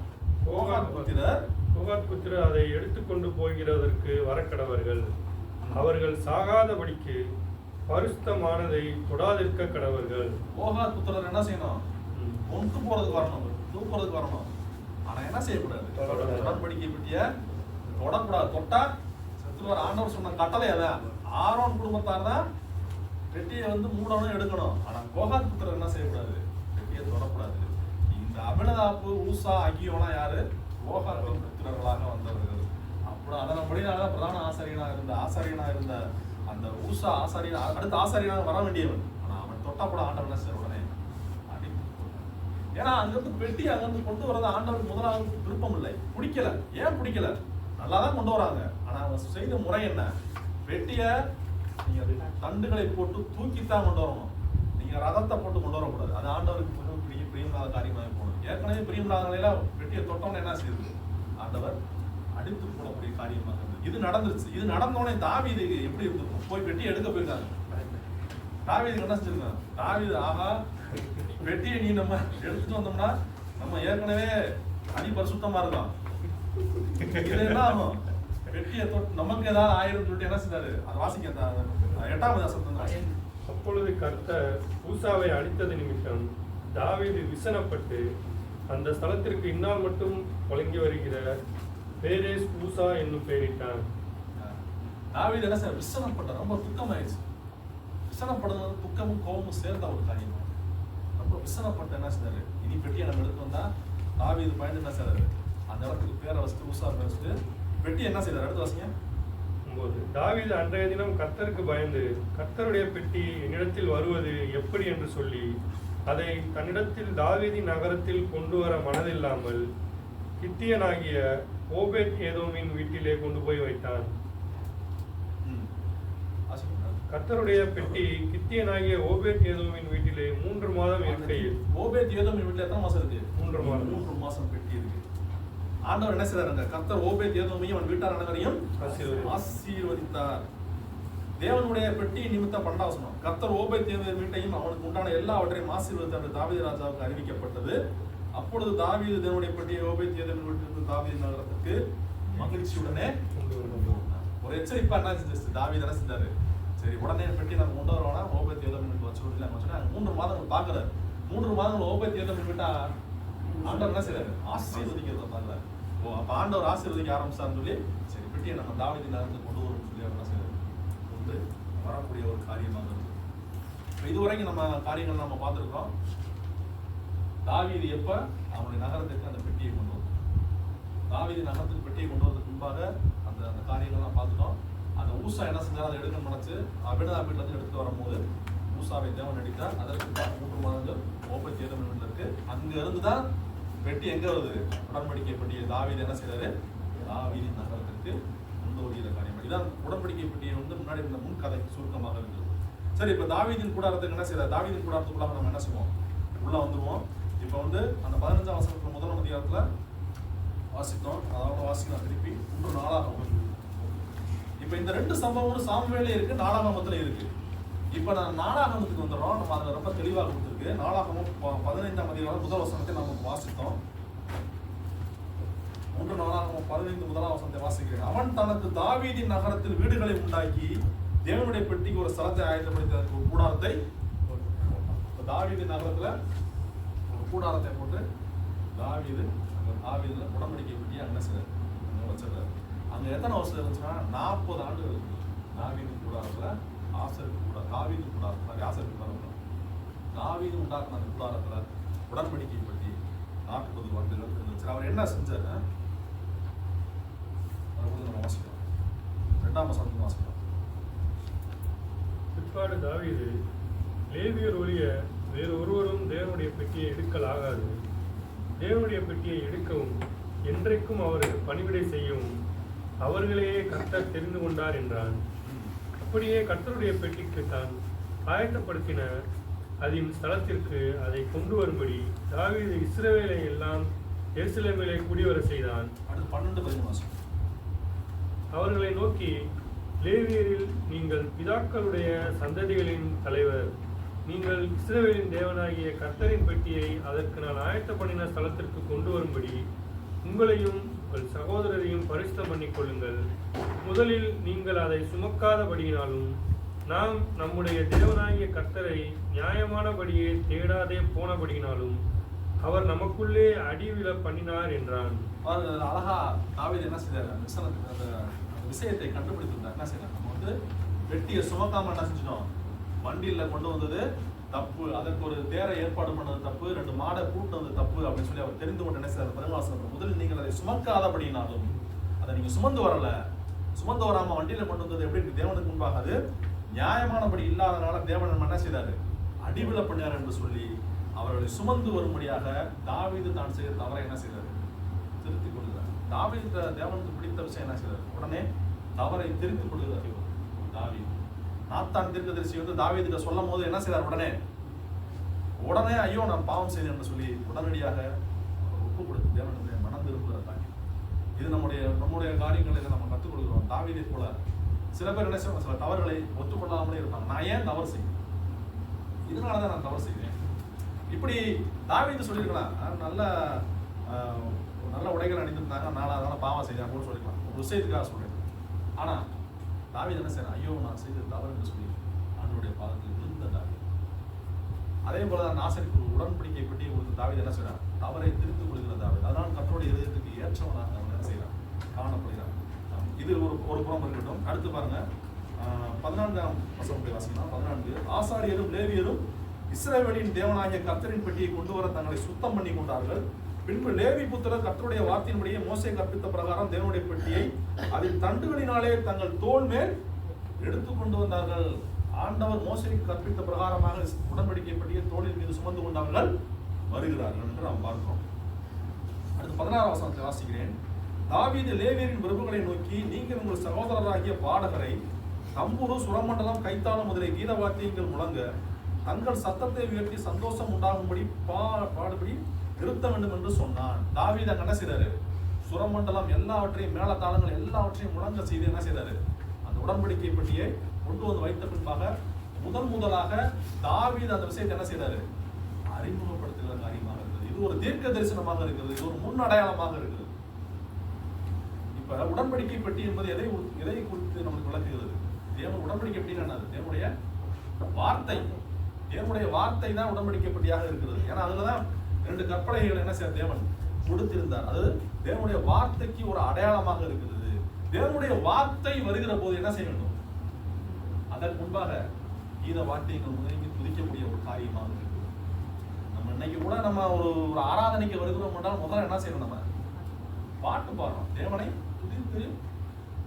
கோகாத் புத்திரர் அதை எடுத்துக்கொண்டு போகிறதற்கு வரக்கடவர்கள். அவர்கள் சாகாதபடிக்கு பரிசுத்தமானதை தொடாதிருக்க கடவர்கள். கோகாத் புத்திரர் என்ன செய்யணும்? கொண்டு போறதுக்கு வரணும், தூக்குறதுக்கு வரணும். ஆனா என்ன செய்யக்கூடாது? உடன்படிக்கை பெட்டிய தொடக்கூடாது. தொட்டா செத்துருவார். ஆண்டவர் சொன்ன கட்டளை அதான். ஆரோன் குடும்பத்தார் தான் பெட்டியை மூடணும், எடுக்கணும். ஆனா கோகாத் புத்திரர் என்ன செய்யக்கூடாது? பெட்டியை தொடக்கூடாது. இந்த அபினதாப்பு, ஊசா, அகியோனா யாரு? கோகாத் புத்திரர்களாக வந்தவர்கள். அப்புறம் அதன்படினால பிரதான ஆசாரியனா இருந்த அந்த ஊசா ஆசாரியன் அடுத்த ஆசாரியனாக வர வேண்டியவன். ஆனா அவன் தொட்டா கூட ஆண்டவர் என்ன செய்ய உடனே அடித்து. ஏன்னா அங்கிருந்து பெட்டி அங்கிருந்து கொண்டு வரது ஆண்டவருக்கு முதலாவது விருப்பம் இல்லை, பிடிக்கல. ஏன் பிடிக்கல? நல்லாதான் கொண்டு வராங்க. ஆனா அவங்க செய்த முறை என்ன? பெட்டிய நீங்க தண்டுகளை போட்டு தூக்கித்தான் கொண்டு வரணும். நீங்க ரதத்தை போட்டு கொண்டு வரக்கூடாது. அது ஆண்டவருக்கு மிகவும் பிரியமில்லாத காரியமாக போகணும். ஏற்கனவே பிரியமில்லாத நிலையில பெட்டியை தொட்டவன என்ன செய்யுது? ஆண்டவர் அடித்து போடக்கூடிய காரியமாக இருந்தது. இது நடந்துருச்சு. இது நடந்தோடனே தாவீது எப்படி இருந்திருக்கும்? போய் பெட்டியை எடுக்க போயிருக்காங்க. தாவீது என்ன செஞ்சிருக்காங்க? தாவீது ஆகா பெட்டியை நீ நம்ம எடுத்துட்டு வந்தோம்னா நம்ம ஏற்கனவே அதிபரிசுத்தமா இருக்கோம், இது என்ன ஆகும்? பெட்டியை தொட்டு நமக்கு ஏதாவது ஆயிரம் சொல்லிட்டு என்ன செஞ்சாரு? அதை வாசிக்க 8ஆம் வசனம். அப்பொழுது கர்த்தர் ஊசாவை அடித்தது நிமித்தம் தாவீது விசனப்பட்டு அந்த ஸ்தலத்திற்கு இந்நாள் மட்டும் வழங்கி வருகிற பேரேஸ் ஊசா என்னும் பெயரிட்டான். தாவீது என்ன செய்ய? விசனப்பட்டார். ரொம்ப துக்கமாயிடுச்சு. விசனப்படுறது துக்கமும் கோபமும் சேர்ந்த ஒரு காரியம். ரொம்ப விசனப்பட்டு என்ன செய்றாரு? இனி பெட்டியை நம்ம எடுத்து வந்தா தாவீது பயந்து என்ன செய்றாரு? அந்த இடத்துக்கு பேரை வச்சுட்டு ஊசா பேரை வச்சுட்டு பெட்டி என்ன செய்தார்? அடுத்து வாசிங்க. தாவீது அன்றைய தினம் கர்த்தருக்கு பயந்து கர்த்தருடைய பெட்டி என்னிடத்தில் வருவது எப்படி என்று சொல்லி அதை தன்னிடத்தில் தாவீதின் நகரத்தில் கொண்டு வர மனதில்லாமல் கித்தியனாகிய ஓபேத் ஏதோமின் வீட்டிலே கொண்டு போய் வைத்தான். கர்த்தருடைய பெட்டி கித்தியனாகிய ஓபேத் ஏதோமின் வீட்டிலே 3 மாதம் இருக்கையில். ஓபேத் ஏதோமின் வீட்டில் எத்தனை மாசம் இருக்கு? 3 மாசம் பெட்டி இருக்கு. ஆண்டவர் என்ன செய்தார்? கர்த்தர் ஓபேத் ஏதோமையும் அவன் வீட்டார் அனைவரையும் ஆசீர்வதித்தார். தேவனுடைய பெட்டி நிமித்தம் 12ஆம் வசனம். கர்த்தர் ஓபேத் ஏதோமின் வீட்டையும் அவனுக்கு உண்டான எல்லாவற்றையும் ஆசீர்வதித்தார் தாவீது ராஜாவுக்கு அறிவிக்கப்பட்டது. அப்பொழுது தாவீது தேவனுடைய பெட்டியை ஓபேத் ஏதோமின் வீட்டிலிருந்து தாவீது நகரத்துக்கு மகிழ்ச்சியுடனே ஒரு எச்சரிப்பா என்ன செஞ்சு தாவீது என்ன செஞ்சாரு? சரி உடனே பெட்டி நம்ம கொண்டு வருவோம்னா ஓபேத் ஏதோமின் வீட்டு வச்சு 3 மாதங்கள் பார்க்கறாரு. 3 மாதங்கள் ஓபேத் ஏதோமின் வீட்டா ஆண்டவர் என்ன செய்யறாரு? ஆசீர்வதிக்கிறத பாருங்க. ஓ, அப்ப ஆண்டவர் ஆசீர்வதிக்க ஆரம்பிச்சாருன்னு சொல்லி சரி பெட்டியை நம்ம தாவீதின் நகரத்துக்கு கொண்டு வரும்னு சொல்லி அவர் என்ன செய்யறாரு? கொண்டு வரக்கூடிய ஒரு காரியமாக இருக்கு. இப்போ இதுவரைக்கும் நம்ம காரியங்கள் நம்ம பார்த்துருக்கோம். தாவீது எப்ப அவனுடைய நகரத்துக்கு அந்த பெட்டியை கொண்டு வரும், தாவீது நகரத்துக்கு பெட்டியை கொண்டு வரதுக்கு முன்பாக அந்த அந்த காரியங்கள்லாம் பார்த்துட்டோம். அந்த ஊசா என்ன செஞ்சாலும் அதை எடுக்கணும்னு நினைச்சு அபினதாபீட்ல இருந்து எடுத்து வரும்போது ஊசாவை தேவன் அடித்தார். அதற்கு 3 மாதங்கள் ஓபேத்-ஏதோம் வீட்டில் இருக்கு. அங்க இருந்துதான் பெட்டி எங்க வருது? உடன்படிக்கை பெட்டியை தாவீது என்ன செய்யறாரு? தாவீதின் நகரத்திற்கு கொண்டு வருகிற காரியம். இதான் உடன்படிக்கை பெட்டியை வந்து முன்னாடி இருந்த முன் கதை சுருக்கமாக இருக்குது. சரி, இப்ப தாவீதின் கூடாரத்துக்கு என்ன செய்யறாரு? தாவீதின் கூடாரத்துக்குள்ளாக நம்ம என்ன செய்வோம்? உள்ள வந்துருவோம். இப்ப வந்து அந்த 15ஆம் வசனத்துல 1ஆம் அதிகாரத்துல வாசித்தோம். அதோட வாசிக்கலாம் திருப்பி 1 நாளாகமம். இப்ப இந்த 2 சம்பவமும் சாமுவேலே இருக்கு, நாளாகமத்துல இருக்கு. இப்ப நான் நாளாகமத்துக்கு வந்துடுறோம். நம்ம அதுல ரொம்ப தெளிவாக கொடுத்துருக்கு. நாளாகமம் 15ஆம் அதிகாரம் 1 வசனத்தை நமக்கு வாசித்தோம். 1 நாளாகமம் 15 1ஆம் வசனத்தை வாசிக்கிறேன். அவன் தனக்கு தாவீதின் நகரத்தில் வீடுகளை உண்டாக்கி தேவனுடைய பெட்டிக்கு ஒரு ஸ்தலத்தை ஆயத்தப்படுத்தி ஒரு கூடாரத்தை தாவீதின் நகரத்துல ஒரு கூடாரத்தை போட்டு தாவீது உடன்படிக்கை பெட்டியை அங்க செய்யறாரு, அங்க வச்சிருக்காரு. அங்க எத்தனை வருஷம் இருந்துச்சுன்னா 40 ஆண்டு தாவீது கூடாரத்துல தாவீது உண்டாக்குன அந்த கூடாரத்துல உடன்படிக்கை பெட்டி 40 வருடங்கள் இருந்துச்சு. அவர் என்ன செஞ்சாரு? நம்ம வாசிக்கலாம். 2ஆம் வசனத்தை வாசிக்கலாம். பிற்பாடு தாவீது, லேவியர் ஒழிய வேறு ஒருவரும் தேவனுடைய பெட்டியை எடுக்கலாகாது, தேவனுடைய பெட்டியை எடுக்கவும் என்றைக்கும் அவருக்கு பணிவிடை செய்யவும் அவர்களையே கர்த்தர் தெரிந்து கொண்டார் என்றான். அப்படியே கர்த்தருடைய பெட்டிக்கு தான் ஆயத்தப்படுத்தின அதன் ஸ்தலத்திற்கு அதை கொண்டு வரும்படி தாவீது இஸ்ரவேலை எல்லாம் எருசலேமிலே குடிவர செய்தான். அடுத்து 12 மாசம் அவர்களை நோக்கி, லேவியரில் நீங்கள் பிதாக்களுடைய சந்ததிகளின் தலைவர், நீங்கள் இஸ்ரவேலின் தேவனாகிய கர்த்தரின் பெட்டியை அதற்கு நான் ஆயத்தப்படின ஸ்தலத்திற்கு கொண்டு வரும்படி உங்களையும் உங்கள் சகோதரரையும் பரிசுத்தம் பண்ணிக் கொள்ளுங்கள். முதலில் நீங்கள் அதை சுமக்காதபடியினாலும் நாம் நம்முடைய தேவனாகிய கர்த்தரை நியாயமானபடியே தேடாதே போனபடியினாலும் அவர் நமக்குள்ளே அடிவிழ பண்ணினார் என்றான். அழகா தாவீது என்ன செய்தார்? அந்த விஷயத்தை கண்டுபிடித்திருந்தார். என்ன செய்யலாம்? நம்ம வந்து வெட்டியை சுமக்காம என்ன செஞ்சோம்? வண்டியில கொண்டு வந்தது தப்பு, அதற்கு ஒரு தேரை ஏற்பாடு பண்ணது தப்பு, 2 மாடை கூட்டு வந்தது தப்பு அப்படின்னு சொல்லி அவர் தெரிந்து கொண்டு என்ன செய்தார்? பதினவாசம் முதலில் நீங்கள் அதை சுமக்காதபடினாலும், அதை நீங்க சுமந்து வரல, சுமந்து வராம வண்டியில கொண்டு வந்தது எப்படி தேவனுக்கு முன்பாக அது நியாயமானபடி இல்லாதனால தேவன் என்ன செய்தாரு? அடிவிழ பண்ணினார் என்று சொல்லி அவர்களை சுமந்து வரும்படியாக தாவீது தான் செய்த தவறை என்ன செய்தார்? திருத்திக் கொள்கிறார். தாவீது தேவனுக்கு பிடித்த விஷயம் என்ன செய்தார்? உடனே தவறை திருத்திக் கொள்கிறார். தாவீது நாத்தான் தீர்க்கதரிசி வந்து தாவீதுகிட்ட சொல்லும் போது என்ன செய்தார்? உடனே ஐயோ நான் பாவம் செய்தேன் என்று சொல்லி உடனடியாக ஒப்பு கொடுத்து தேவனுடைய மனம் திரும்புகிற காரியம். இது நம்முடைய காரியங்களை நம்ம கற்றுக் கொடுக்கிறோம். தாவீதை போல சில பேர் என்ன செய்வாங்க? சில தவறுகளை ஒத்துக்கொள்ளாமலே இருப்பாங்க. நான் ஏன் தவறு செய்வேன்? இதனாலதான் நான் தவறு செய்வேன். இப்படி தாவீது சொல்லியிருக்கலாம், நல்ல உடைகள் அணிந்திருந்தாங்க, நான் அதனால பாவம் செய்தேன் கூட சொல்லிக்கலாம், ஒரு விஷயத்துக்காக சொல்றேன். ஆனா தாவீது என்ன செய்யணும்? ஐயோ நான் செய்த தவறு என்று சொல்லி ஆண்டவருடைய பாதத்தில் விழுந்த தாவீது. அதே போலதான் நாசருக்கு உடன்படிக்கை பெட்டியை கொடுத்து தாவீது என்ன செய்யறான்? தவறை திருத்திக் கொள்கிற தாவீது. அதனால கர்த்தருடைய இதயத்துக்கு ஏற்றவனாக அவன் என்ன செய்யறான்? காணப்படுகிறான். இது ஒரு புறம் இருக்கட்டும். அடுத்து பாருங்க, 14ஆம் வசனத்தை வாசிக்கலாம். 14 ஆசாரியரும் லேவியரும் இஸ்ரவேலின் தேவனாகிய கர்த்தரின் பெட்டியை கொண்டு வர தங்களை சுத்தம் பண்ணி கொண்டார்கள். பின்பு லேவி புத்திரர் கர்த்தருடைய வார்த்தையின்படியே மோசே கற்பித்த பிரகாரம் தேவனுடைய பெட்டியை அதில் தண்டுகளினாலே தங்கள் தோள் மேல் எடுத்து கொண்டு வந்தார்கள். ஆண்டவர் மோசேக்கு கற்பித்த பிரகாரமாக உடன்படிக்கை பெட்டியை தோளின் மீது சுமந்து கொண்டவர்கள் வருகிறார்கள் என்று நாம் பார்க்கிறோம். அடுத்து 16ஆம் வசனத்தை வாசிக்கிறேன். தாவீது லேவியரின் பிரபுக்களை நோக்கி, நீங்கள் உங்கள் சகோதரராகிய பாடகரை தம்புரு, சுரமண்டலம், கைத்தாளம் முதலிய கீத வாத்தியங்கள் முழங்க தங்கள் சத்தத்தை உயர்த்தி சந்தோஷம் உண்டாகும்படி பாடுபடி நிறுத்த வேண்டும் என்று சொன்னான். தாவீது என்ன செய்தாரு? சுரமண்டலம் எல்லாவற்றையும், மேல தாளங்கள் எல்லாவற்றையும் முழங்க செய்து என்ன செய்தாரு? அந்த உடன்படிக்கை பெட்டியை கொண்டு வந்து வைத்த பின்பாக முதலாக தாவீது அந்த விஷயத்தை என்ன செய்தாரு? அறிமுகப்படுத்துகிற காரியமாக இருக்கிறது. இது ஒரு தீர்க்க தரிசனமாக இருக்கிறது. இது ஒரு முன் அடையாளமாக இருக்கிறது. இப்ப உடன்படிக்கை பெட்டி என்பது எதை குறித்து நமக்கு விளக்குகிறது? தேவன் உடன்படிக்கை பெட்டி என்னது? தேவனுடைய வார்த்தை. தேவனுடைய வார்த்தை தான் உடன்படிக்கை பெட்டியாக இருக்கிறது. ஏன்னா அதுலதான் 2 கற்பனைகள் என்ன செய்ய தேவன் கொடுத்திருந்தார். அது தேவனுடைய வார்த்தைக்கு ஒரு அடையாளமாக இருக்கிறது. தேவனுடைய வார்த்தை வருகிற போது என்ன செய்ய வேண்டும்? அதற்கு முன்பாக கீத வார்த்தைகள் முன்னேறி துதிக்கக்கூடிய ஒரு காரியமாக இருக்குது. நம்ம இன்னைக்கு கூட நம்ம ஒரு ஆராதனைக்கு வருகிறோம் என்றால் முதல்ல என்ன செய்யணும்? நம்ம பாட்டு பாடுறோம். தேவனை துதித்து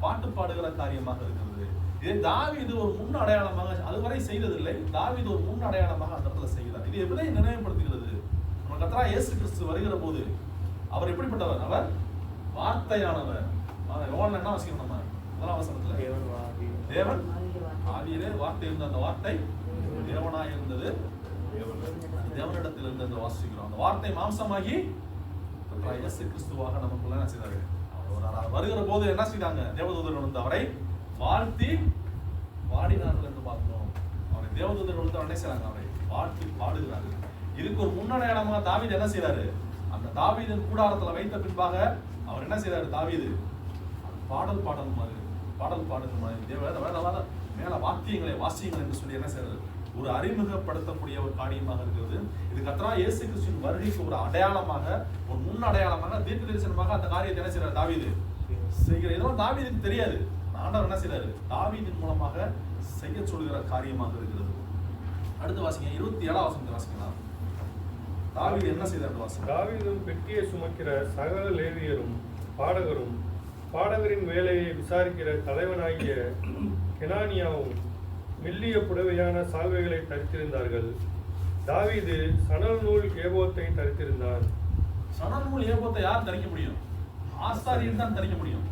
பாட்டு பாடுகிற காரியமாக இருக்கிறது. இது தாவீது ஒரு முன் அடையாளமாக அதுவரை செய்ததில்லை. தாவீது ஒரு முன் அடையாளமாக அந்த இடத்துல செய்கிறார். இது எதை நினைவுபடுத்துகிறது? நம்ம கர்த்தராகிய இயேசு கிறிஸ்து வருகிற போது அவர் எப்படிப்பட்டவர்? அவர் வார்த்தையானவர். யோவான்ல என்ன வாசிக்கிறோம்? நம்ம 1ஆம் வசனத்துல தேவன் ஆதியிலே வார்த்தை இருந்த, அந்த வார்த்தை தேவனாய் இருந்தது, தேவனிடத்தில் இருந்தது வாசிக்கிறோம். அந்த வார்த்தை மாம்சமாகி இயேசு கிறிஸ்துவாக நமக்குள்ள என்ன செய்தாரு? அவர் வருகிற போது என்ன செய்தாங்க? தேவதூதர்கள் வந்து அவரை வாழ்த்தி பாடினார்கள் என்று பார்க்கிறோம். அவரை தேவதூதர்கள் வந்து என்ன செய்றாங்க? அவரை வாழ்த்தி பாடுகிறார்கள். இதுக்கு ஒரு முன்னடையாளமாக தாவீது என்ன செய்யறாரு? அந்த தாவீதின் கூடாரத்துல வைத்த பின்பாக அவர் என்ன செய்யறாரு? தாவீது பாடல் பாடுகிற மாதிரி மேல வாத்தியங்களை வாசியங்கள் என்று சொல்லி என்ன செய்யறது? ஒரு அறிமுகப்படுத்தக்கூடிய ஒரு காரியமாக இருக்கிறது. இது கர்த்தராகிய இயேசு கிறிஸ்துவின் வருகைக்கு ஒரு அடையாளமாக, ஒரு முன் அடையாளமாக, தீர்க்க தரிசனமாக அந்த காரியத்தை என்ன செய்யறாரு? தாவீது செய்கிற. இதெல்லாம் தாவீதுக்கு தெரியாது. ஆண்டவர் என்ன செய்யறாரு? தாவீதின் மூலமாக செய்ய சொல்கிற காரியமாக இருக்கிறது. அடுத்து வாசிங்க, 27ஆம் வசனத்தை வாசிக்கலாம். தாவீது என்ன செய்தார்? வாசிங்க. தாவீதும் பெட்டியை சுமக்கிற சகல லேவியரும் பாடகரும் பாடகரின் வேலையை விசாரிக்கிற தலைவனாகிய கெனானியாவும் மெல்லிய புடவையான சால்வைகளை தரித்திருந்தார்கள். தாவீது சணல் நூல் ஏபோத்தை தரித்திருந்தான். சணல் நூல் ஏபோத்தை யார் தரிக்க முடியும்? ஆசாரியன் தான் தரிக்க முடியும்.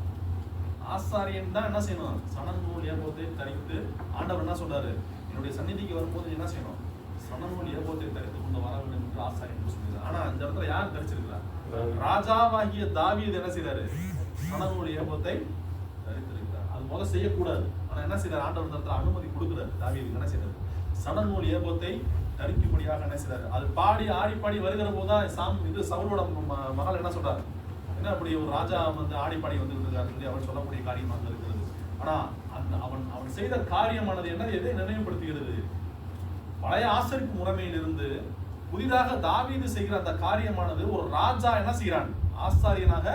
ஆசாரியன் தான் என்ன செய்யணும்? சணல் நூல் ஏபோத்தை தரித்து, ஆண்டவர் என்ன சொல்றாரு? என்னுடைய சந்நிதிக்கு வரும்போது என்ன செய்யணும்? சணல் நூல் ஏபோத்தை தரித்து கொண்டு வர வேண்டும் என்று ஆசாரியன் சொல்றாரு. ஆனா இந்த இடத்துல யார் தரிச்சிருக்கிறார்? ராஜாவாகிய தாவீது என்ன செய்யறாரு? சணல் நூல் ஏபோத்தை தரித்திருக்கிறார். அது முதல்ல செய்யக்கூடாது. ஆனா என்ன செய்யறாரு? ஆண்டவர் இந்த இடத்துல அனுமதி கொடுக்கிறார். தாவீது என்ன செய்யறாரு? சணல் நூல் ஏபோத்தை தரிக்கும்படியாக என்ன செய்யறாரு? அது பாடி ஆடி பாடி வருகிற போதுதான் சவுலோட மகள் என்ன சொல்றாரு? என்ன அப்படி ஒரு ராஜா வந்து ஆடி பாடி வந்து இருக்காரு அவர் சொல்லக்கூடிய காரியமாக இருக்கிறது. ஆனா அந்த அவன் செய்த காரியமானது என்ன? எதை நினைவுபடுத்துகிறது? பழைய ஆசரிப்பு முறைமையில் இருந்து புதிதாக தாவீது செய்கிற அந்த காரியமானது ஒரு ராஜா என்ன செய்கிறான்? ஆசாரியனாக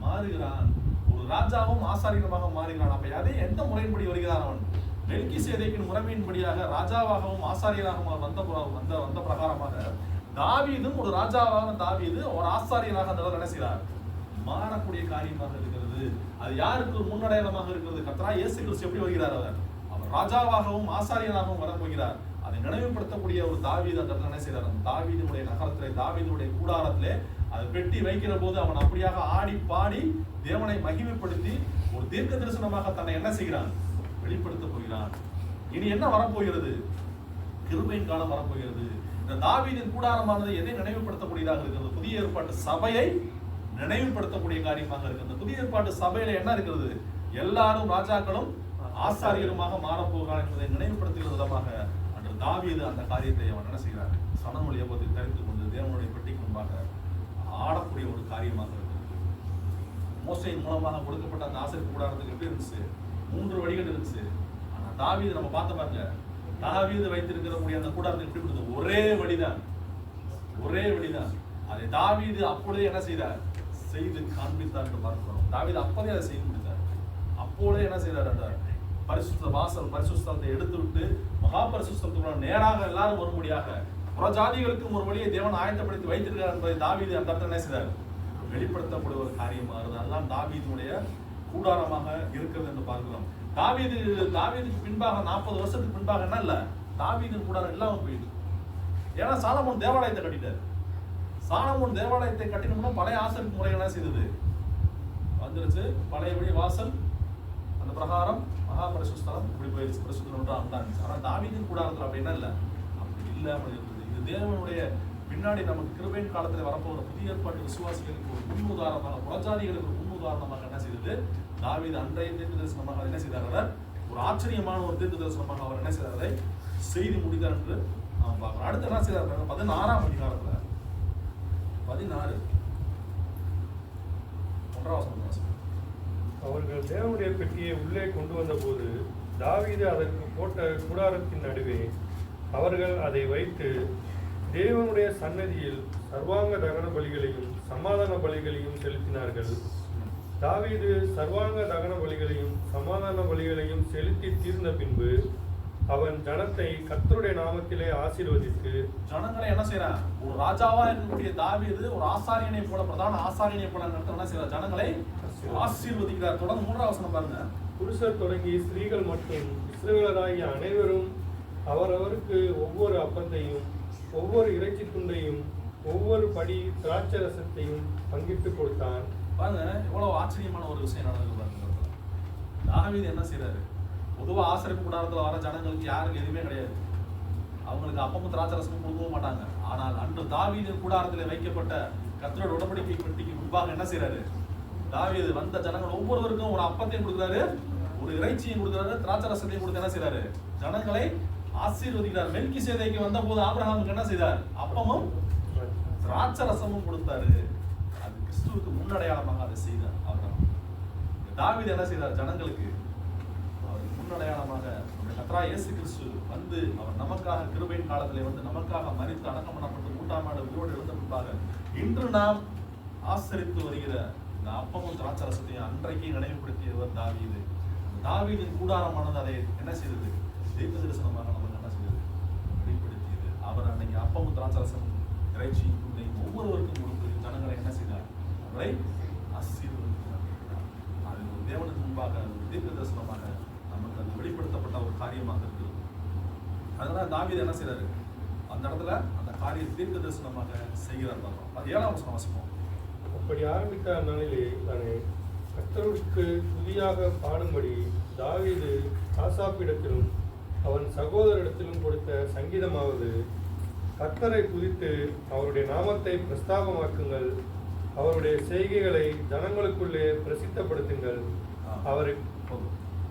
மாறுகிறான். ஒரு ராஜாவும் ஆசாரியனமாக மாறுகிறான். அப்ப அதே எந்த முறையின்படி வருகிறான்? அவன் மெல்கிசேதேக்கின் முறைமையின்படியாக ராஜாவாகவும் ஆசாரியனாகவும் வந்த பிரகாரமாக தாவீதும் ஒரு ராஜாவாக தாவீது ஒரு ஆசாரியனாக அந்த என்ன செய்கிறார்? மாறக்கூடிய காரியமாக இருக்கிறது. அது யாருக்கு ஒரு முன்னடையாளமாக இருக்கிறது? கர்த்தராகிய இயேசு கிறிஸ்து எப்படி வருகிறார்? அவர் ராஜாவாகவும் ஆசாரியனாகவும் வரப்போகிறார். அதை நினைவுபடுத்தக்கூடிய ஒரு தாவீது அந்த என்ன செய்கிறார்? அந்த தாவீதுடைய நகரத்திலே, தாவீதுடைய கூடாரத்திலே அது பெட்டி வைக்கிற போது அவன் அப்படியாக ஆடி பாடி தேவனை மகிமைப்படுத்தி ஒரு தீர்க்க தரிசனமாக தன்னை என்ன செய்கிறான்? வெளிப்படுத்த போகிறான். இனி என்ன வரப்போகிறது? கிருபையின் காலம் வரப்போகிறது. இந்த தாவீதின் கூடாரமானது எதை நினைவுபடுத்தக்கூடியதாக இருக்கிறது? புதிய ஏற்பாட்டு சபையை நினைவுபடுத்தக்கூடிய காரியமாக இருக்கிறது. புதிய ஏற்பாட்டு சபையில என்ன இருக்கிறது? எல்லாரும் ராஜாக்களும் ஆசாரியருமாக மாறப்போகிறார் என்பதை நினைவுபடுத்துகிற விதமாக அன்று தாவீது அந்த காரியத்தை அவன் என்ன செய்கிறார்? சணல் நூல் ஏபோத்தை தரித்துக் கொண்டு தேவனுடைய பெட்டிக்கு முன்பாக ஆடக்கூடிய ஒரு காரியமாக இருக்கிறது. மோசேயின் மூலமாக கொடுக்கப்பட்ட அந்த ஆசரிப்பு கூடாரத்துக்கு எப்படி இருந்துச்சு? 3 வழிகள் இருந்துச்சு. ஆனா தாவீது நம்ம பார்த்த பாருங்க, தாவீது வைத்திருக்கக்கூடிய அந்த கூடாரத்துக்கு எப்படி இருந்தது? ஒரே வழிதான். அதை தாவீது அப்பொழுதே என்ன செய்தார்? செய்து காண்பித்தார் என்று பார்க்கிறோம். தாவீது அப்போதே அதை செய்து முடித்தார். அப்பொழுதே என்ன செய்தார்? அந்த பரிசுத்தத்தை எடுத்து விட்டு மகா பரிசுத்தத்துக்குள்ள நேராக எல்லாரும் வரும்படியாக புறஜாதிகளுக்கும் ஒரு வழியை தேவன் ஆயத்தப்படுத்தி வைத்திருக்கிறார் என்பதை தாவீது அந்த இடத்துல என்ன செய்தார்? வெளிப்படுத்தக்கூடிய ஒரு காரியமாக இருந்தது. அதுதான் தாவீதுடைய கூடாரமாக இருக்கிறது என்று பார்க்கிறோம். தாவீதுக்கு பின்பாக 40 வருஷத்துக்கு பின்பாக என்ன இல்ல? தாவீதின் கூடாரம் இல்லாம போயிடுது. ஏன்னா சாலமோன் தேவாலயத்தை கட்டிட்டார். சாலமோன் தேவாலயத்தை கட்டினோம்னா பழைய ஆசரிப்பு முறை என்ன செய்தது? வந்துருச்சு. பழையபடி வாசல் அந்த பிரகாரம் மகா பரிசுத்தலம் இப்படி போயிடுச்சு. பரிசுத்தம் இருந்துச்சு. ஆனா தாவீதின் கூடாரத்தில் அப்படி என்ன இல்லை? அப்படி இல்லை. அப்படி இருந்தது. இது தேவனுடைய பின்னாடி நமக்கு கிருபையின் காலத்தில் வரப்போகிற புதிய ஏற்பாட்டு விசுவாசிகளுக்கு ஒரு முன்னுதாரணமாக, புறஜாதிகளுக்கு ஒரு முன்னுதாரணமாக என்ன செய்தது? தாவீது அன்றைய தீர்க்க தரிசனமாக என்ன செய்தார்? ஒரு ஆச்சரியமான ஒரு தீர்க்க தரிசனமாக அவர் என்ன செய்தார்? செய்தி முடித்தார் என்று நாம் பார்க்கிறோம். அடுத்து என்ன செய்தார்? 16ஆம் அதிகாரத்துல 16 1ஆம் வசனம். அவர்கள் தேவனுடைய பெட்டியை உள்ளே கொண்டு வந்த போது தாவீது அதற்கு போட்ட கூடாரத்தின் நடுவே அவர்கள் அதை வைத்து தேவனுடைய சன்னதியில் சர்வாங்க தகன பலிகளையும் சமாதான பலிகளையும் செலுத்தினார்கள். தாவீது சர்வாங்க தகன பலிகளையும் சமாதான பலிகளையும் செலுத்தி தீர்ந்த பின்பு அவன் ஜனத்தை கர்த்தருடைய நாமத்திலே ஆசீர்வதித்து, ஜனங்களை என்ன செய்யறான்? ஒரு ராஜாவா இருக்கக்கூடிய தாவீது ஒரு ஆசாரியனை போல, பிரதான ஆசாரியனை போல என்ன செய்யறார்? ஜனங்களை ஆசீர்வதிக்கிறார். தொடர்ந்து 3ஆம் வசனம் பாருங்க. புருஷர் தொடங்கி ஸ்திரீகள் மற்றும் இஸ்ரவேலராகிய அனைவரும் அவரவருக்கு ஒவ்வொரு அப்பத்தையும் ஒவ்வொரு இறைச்சி துண்டையும் ஒவ்வொரு படி திராட்சை ரசத்தையும் பங்கிட்டு கொடுத்தான். பாருங்க, எவ்வளவு ஆச்சரியமான ஒரு விஷயம் நடந்தது பாருங்க. தாவீது என்ன செய்யறாரு? பொதுவா ஆசரிப்பு கூடாரத்துல வர ஜனங்களுக்கு யாருக்கு எதுவுமே கிடையாது. அவங்களுக்கு அப்பமும் திராட்சை ரசமும் கொடுக்கவும் மாட்டாங்க. ஆனால் அன்று தாவீது கூடாரத்தில் வைக்கப்பட்ட கர்த்தருடைய உடன்படிக்கை பெட்டிக்கு முன்பாக என்ன செய்யறாரு? தாவீது வந்த ஜனங்கள் ஒவ்வொருவருக்கும் ஒரு அப்பத்தையும் கொடுக்குறாரு, ஒரு இறைச்சியும் கொடுக்குறாரு, திராட்சை ரசத்தையும் கொடுத்து என்ன செய்யறாரு? ஜனங்களை ஆசீர்வதிக்கிறார். மெல்கிசேதேக்கு வந்த போது ஆபிரகாமுக்கு என்ன செய்தார்? அப்பமும் திராட்சை ரசமும் கொடுத்தாரு. அது கிறிஸ்துவுக்கு முன்னடையாளமாக அதை செய்தார் ஆபிரகாம். தாவீது என்ன செய்தார்? ஜனங்களுக்கு அவருக்கு முன்னடையாளமாக கர்த்தராகிய இயேசு கிறிஸ்து வந்து அவர் நமக்காக கிருபையின் காலத்திலே வந்து நமக்காக மரித்து அடக்கம் பண்ணப்பட்டு 3ஆம் நாள் உயிரோடு எழுந்த முன்பாக இன்று நாம் ஆசரித்து வருகிற இந்த அப்பமும் திராட்சை ரசத்தையும் அன்றைக்கு நினைவுபடுத்தியவர் தாவீது. தாவீதின் கூடாரமானது அதை என்ன செய்தது? தீர்க்க தரிசனமாக நமக்கு என்ன செய்தது? வெளிப்படுத்தியது. அவர் அன்னைக்கு அப்பமும் திராட்சை ரசமும் இறைச்சி துண்டையும் ஒவ்வொருவருக்கும் கொடுத்து ஜனங்களை என்ன செய்தார்? அவரை ஆசீர்வதித்தார். அது ஒரு தேவனுக்கு முன்பாக தீர்க்க தரிசனமாக நமக்கு அது வெளிப்படுத்தப்பட்ட ஒரு காரியமாக இருக்குது. அதனால தாவீது என்ன செய்யறாரு? அந்த இடத்துல அந்த காரியம் தீர்க்க தரிசனமாக செய்கிறார். பார்க்கிறோம். அது 7ஆம் வசனம் வாசிப்போம். அப்படி ஆரம்பித்த நாளிலே தானே கர்த்தருக்கு துதியாக பாடும்படி தாவீது ஆசாப்பிடத்திலும் அவன் சகோதரிடத்திலும் கொடுத்த சங்கீதமாவது, கர்த்தரை துதித்து அவருடைய நாமத்தை பிரஸ்தாபமாக்குங்கள், அவருடைய செய்கைகளை ஜனங்களுக்குள்ளே பிரசித்தப்படுத்துங்கள். அவரை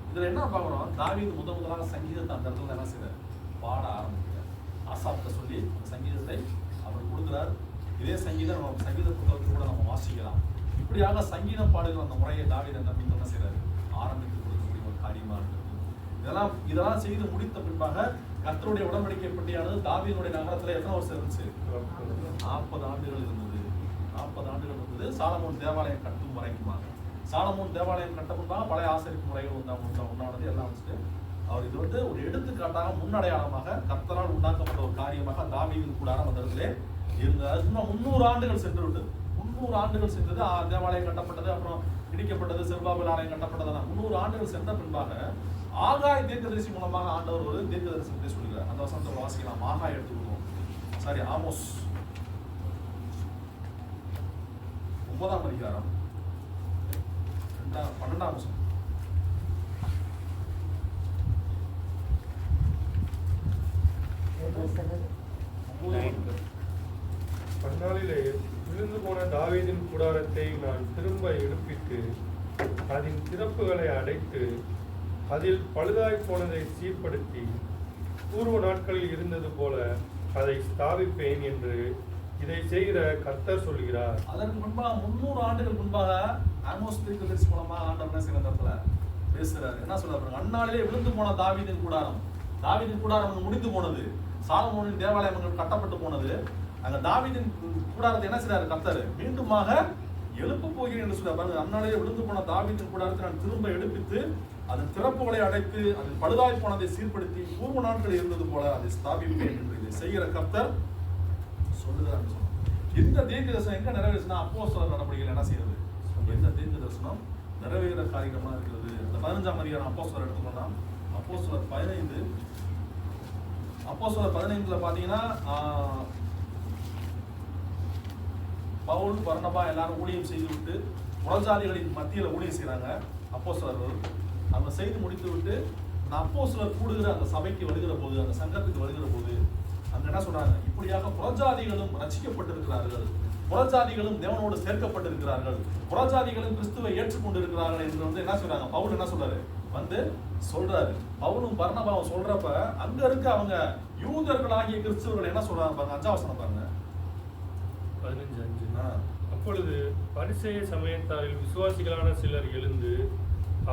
இதுல என்ன பார்க்கணும்? தாவீது முதலாக சங்கீதத்தை அந்த இடத்துல என்ன செய்யறாரு? பாட ஆரம்பிக்கிறார். ஆசாப்ட சொல்லி சங்கீதத்தை அவர் கொடுக்கிறார். இதே சங்கீதம் நம்ம சங்கீத புத்தகத்தில் கூட நம்ம வாசிக்கலாம். இப்படியாக சங்கீதம் பாடுகிற அந்த முறையை தாவீது நம்பி என்ன செய்யறாரு? ஆரம்பித்து கொடுக்கக்கூடிய ஒரு காரியமா இருக்கு. இதெல்லாம் செய்து முடித்த பின்பாக கர்த்தருடைய உடன்படிக்கை பெட்டியானது தாவீதுடைய நகரத்துல எத்தனை வருஷம் இருந்துச்சு? 40 ஆண்டுகள் இருந்தது. 40 ஆண்டுகள் இருந்தது. சாலமோன் தேவாலயம் கட்டும் வரைக்குமாக. சாலமோன் தேவாலயம் கட்ட முன்பாக பழைய ஆசரிப்பு முறைகள் உண்டானது எல்லாம் வச்சுட்டு அவர் இது வந்து ஒரு எடுத்துக்காட்டாக முன்னடையாளமாக கர்த்தரால் உண்டாக்கப்பட்ட ஒரு காரியமாக தாவீதின் கூடாரம் அந்த இடத்துல இருந்தது. இன்னும் 300 ஆண்டுகள் சென்று விட்டது. 300 ஆண்டுகள் சென்றது. தேவாலயம் கட்டப்பட்டது, அப்புறம் இடிக்கப்பட்டது, செருபாபேல் ஆலயம் கட்டப்பட்டது. 300 ஆண்டுகள் சென்ற பின்பாக ஆகாய தீர்க்கதரிசி மூலமாக ஆண்டவர் ஒரு தீர்க்க தரிசனத்தை சொல்கிறார். அந்த வசனத்தை வாசிக்கலாம். ஆகாய எடுத்துக்கணும். சாரி, ஆமோஸ் 9ஆம் அதிகாரம் 12ஆம் வசனம். அந்நாளிலே விழுந்து போன தாவீதின் கூடாரத்தை நான் திரும்ப எடுப்பித்து அதன் திறப்புகளை அடைத்து அதில் பழுதாய் போனதை சீர்படுத்தி பூர்வ நாட்களில் இருந்தது போல அதை ஸ்தாபிப்பேன் என்று இதை செய்கிற கர்த்தர் சொல்கிறார். அதற்கு முன்பாக 300 ஆண்டுகள் முன்பாக ஆமோஸ் தீர்க்கதரிசி மூலமாக ஆண்டவர் என்ன செய்யற இடத்துல பேசுறாரு. என்ன சொல்றாரு? அந்நாளிலே விழுந்து போன தாவீதின் கூடாரம். தாவீதின் கூடாரம் முடிந்து போனது. சாலமோனின் தேவாலயம் கட்டப்பட்டு போனது. அங்க தாவீதின் கூடாரத்தை என்ன செய்யறாரு? கர்த்தர் மீண்டுமாக எழுப்ப போகிறேன் என்று சொல்றாரு. அந்நாளிலே விழுந்து போன தாவீதின் கூடாரத்தை நான் திரும்ப எடுப்பித்து அதன் திறப்புகளை அடைத்து அதன் பழுதாய் போனதை சீர்படுத்தி பூர்வ நாட்களில் இருந்தது போல அதை ஸ்தாபிப்பேன் என்று இதை செய்கிற கர்த்தர் சொல்லுகிறார். இந்த தீர்க்க தரிசனம் எங்க நிறைவேறிச்சுன்னா அப்போஸ்தலர் நடவடிக்கைகள் என்ன செய்யறது? எந்த தீர்க்க தரிசனம் நிறைவேற காரியமா இருக்கிறது? இந்த 15ஆம் அதிகாரம் அப்போஸ்தலர் எடுத்துக்கோனா அப்போஸ்தலர் 15ல பாத்தீங்கன்னா பவுல் பர்னபா எல்லாரும் ஊழியம் செய்து விட்டு புறஜாதிகளின் மத்தியில ஊழியம் செய்யறாங்க. அப்போஸ்தலர்கள் அவங்க செய்து முடித்து விட்டு அப்போஸ்தலர் கூடுகிற அந்த சபைக்கு வருகிற போது, அந்த சங்கத்துக்கு வருகிற போது அங்க என்ன சொல்றாங்க? இப்படியாக புறஜாதிகளும் ரட்சிக்கப்பட்டிருக்கிறார்கள், புறஜாதிகளும் தேவனோடு சேர்க்கப்பட்டிருக்கிறார்கள், புறஜாதிகளும் கிறிஸ்துவை ஏற்றுக்கொண்டிருக்கிறார்கள் என்று வந்து என்ன சொல்றாங்க? பவுல் என்ன சொல்றாரு? வந்து சொல்றாரு. பவுலும் பர்னபாவும் சொல்றப்ப அங்க இருக்க அவங்க யூதர்களாகிய கிறிஸ்துவர்கள் என்ன சொல்றாங்க பாருங்க. 5ஆம் வசனம் பாருங்க. 15:5. அப்பொழுது பரிசேய சமயத்தாரில் விசுவாசிகளான சிலர் எழுந்து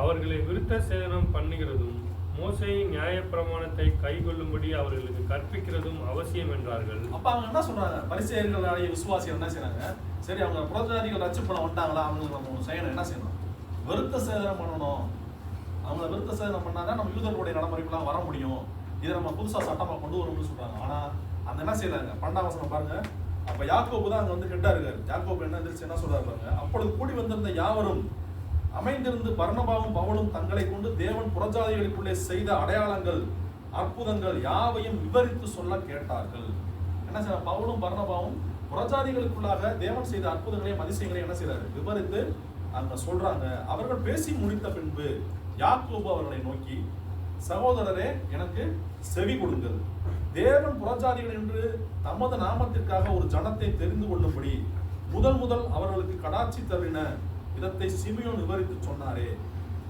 அவர்களை விருத்த சேதனம் பண்ணுகிறதும் மோசேயின் நியாயப்பிரமாணத்தை கைக்கொள்ளும்படி அவர்களுக்கு கற்பிக்கிறதும் அவசியம் என்றார்கள். அப்ப அவங்க என்ன சொல்றாங்க? பரிசேயர்களுடைய விசுவாசிகள் என்ன செய்றாங்க? சரி, அவங்க புறஜாதிகள் ரட்சிப்பட வந்துட்டாங்களா, அவங்களுக்கு நம்ம செய்யணும், என்ன செய்யணும்? விருத்த சேதனம் பண்ணணும். அவங்க விருத்த சேதனம் பண்ணாதான் நம்ம யூதர்களுடைய நடைமுறைக்குலாம் வர முடியும். இதை நம்ம புதுசா சட்டமா கொண்டு வரணும்னு சொல்றாங்க. ஆனா அந்த என்ன செய்யறாங்க? 12ஆம் வசனம் பாருங்க. அப்ப யாக்கோபு தான் அங்க வந்து ஹெட்டா இருக்காரு. யாக்கோபு என்ன எந்திரிச்சு என்ன சொல்றாரு பாருங்க. அப்பொழுது கூடி வந்திருந்த யாவரும் அமைந்திருந்து பர்னபாவும் பவுலும் தங்களை கொண்டு தேவன் புறஜாதிகளுக்குள்ளே செய்த அடையாளங்கள் அற்புதங்கள் யாவையும் விவரித்து சொல்ல கேட்டார்கள். என்ன செய்ய? பவுலும் பர்னபாவும் புறஜாதிகளுக்குள்ளாக தேவன் செய்த அற்புதங்களையும் அதிசயங்களையும் என்ன செய்யறாரு? விவரித்து அங்க சொல்றாங்க. அவர்கள் பேசி முடித்த பின்பு யாக்கோபு அவர்களை நோக்கி, சகோதரரே, எனக்கு செவி கொடுங்கள். தேவன் புறஜாதிகள் என்று தமது நாமத்திற்காக ஒரு ஜனத்தை தெரிந்து கொள்ளும்படி முதல் அவர்களுக்கு கடாட்சி தருவின விதத்தை சிமியோன் விவரித்து சொன்னாரே,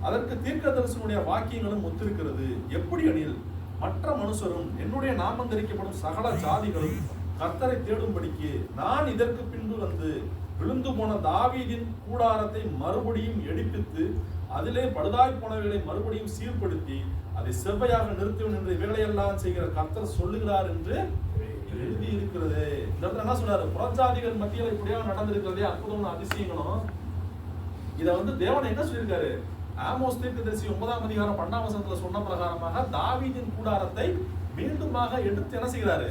அதற்கு தீர்க்கதரிசனுடைய வாக்கியங்களும் ஒத்திருக்கிறது. எப்படி எனில், மற்ற மனுஷரும் என்னுடைய நாமம் தரிக்கப்படும் சகல ஜாதிகளும் கர்த்தரை தேடும்படிக்கு நான் இதற்கு பின்பு வந்து விழுந்து போன தாவீதின் கூடாரத்தை மறுபடியும் எடுப்பித்து அதிலே பழுதாய் போனவைகளை மறுபடியும் சீர்படுத்தி அதை செவ்வையாக நிறுத்துவேன் என்று வேலையெல்லாம் செய்கிற கர்த்தர் சொல்லுகிறார் என்று எழுதி இருக்கிறது. இந்த இடத்துல என்ன சொல்றாரு? புறஜாதிகள் மத்தியில் இப்படியாக நடந்திருக்கிறதே அற்புதமான அதிசயங்களும். இதை வந்து தேவன் என்ன சொல்லியிருக்காரு? ஆமோஸ் தீர்க்கதரிசி 9ஆம் அதிகாரம் 12ஆம் வசனத்துல சொன்ன பிரகாரமாக தாவீதின் கூடாரத்தை மீண்டுமாக எடுத்து என்ன செய்கிறாரு?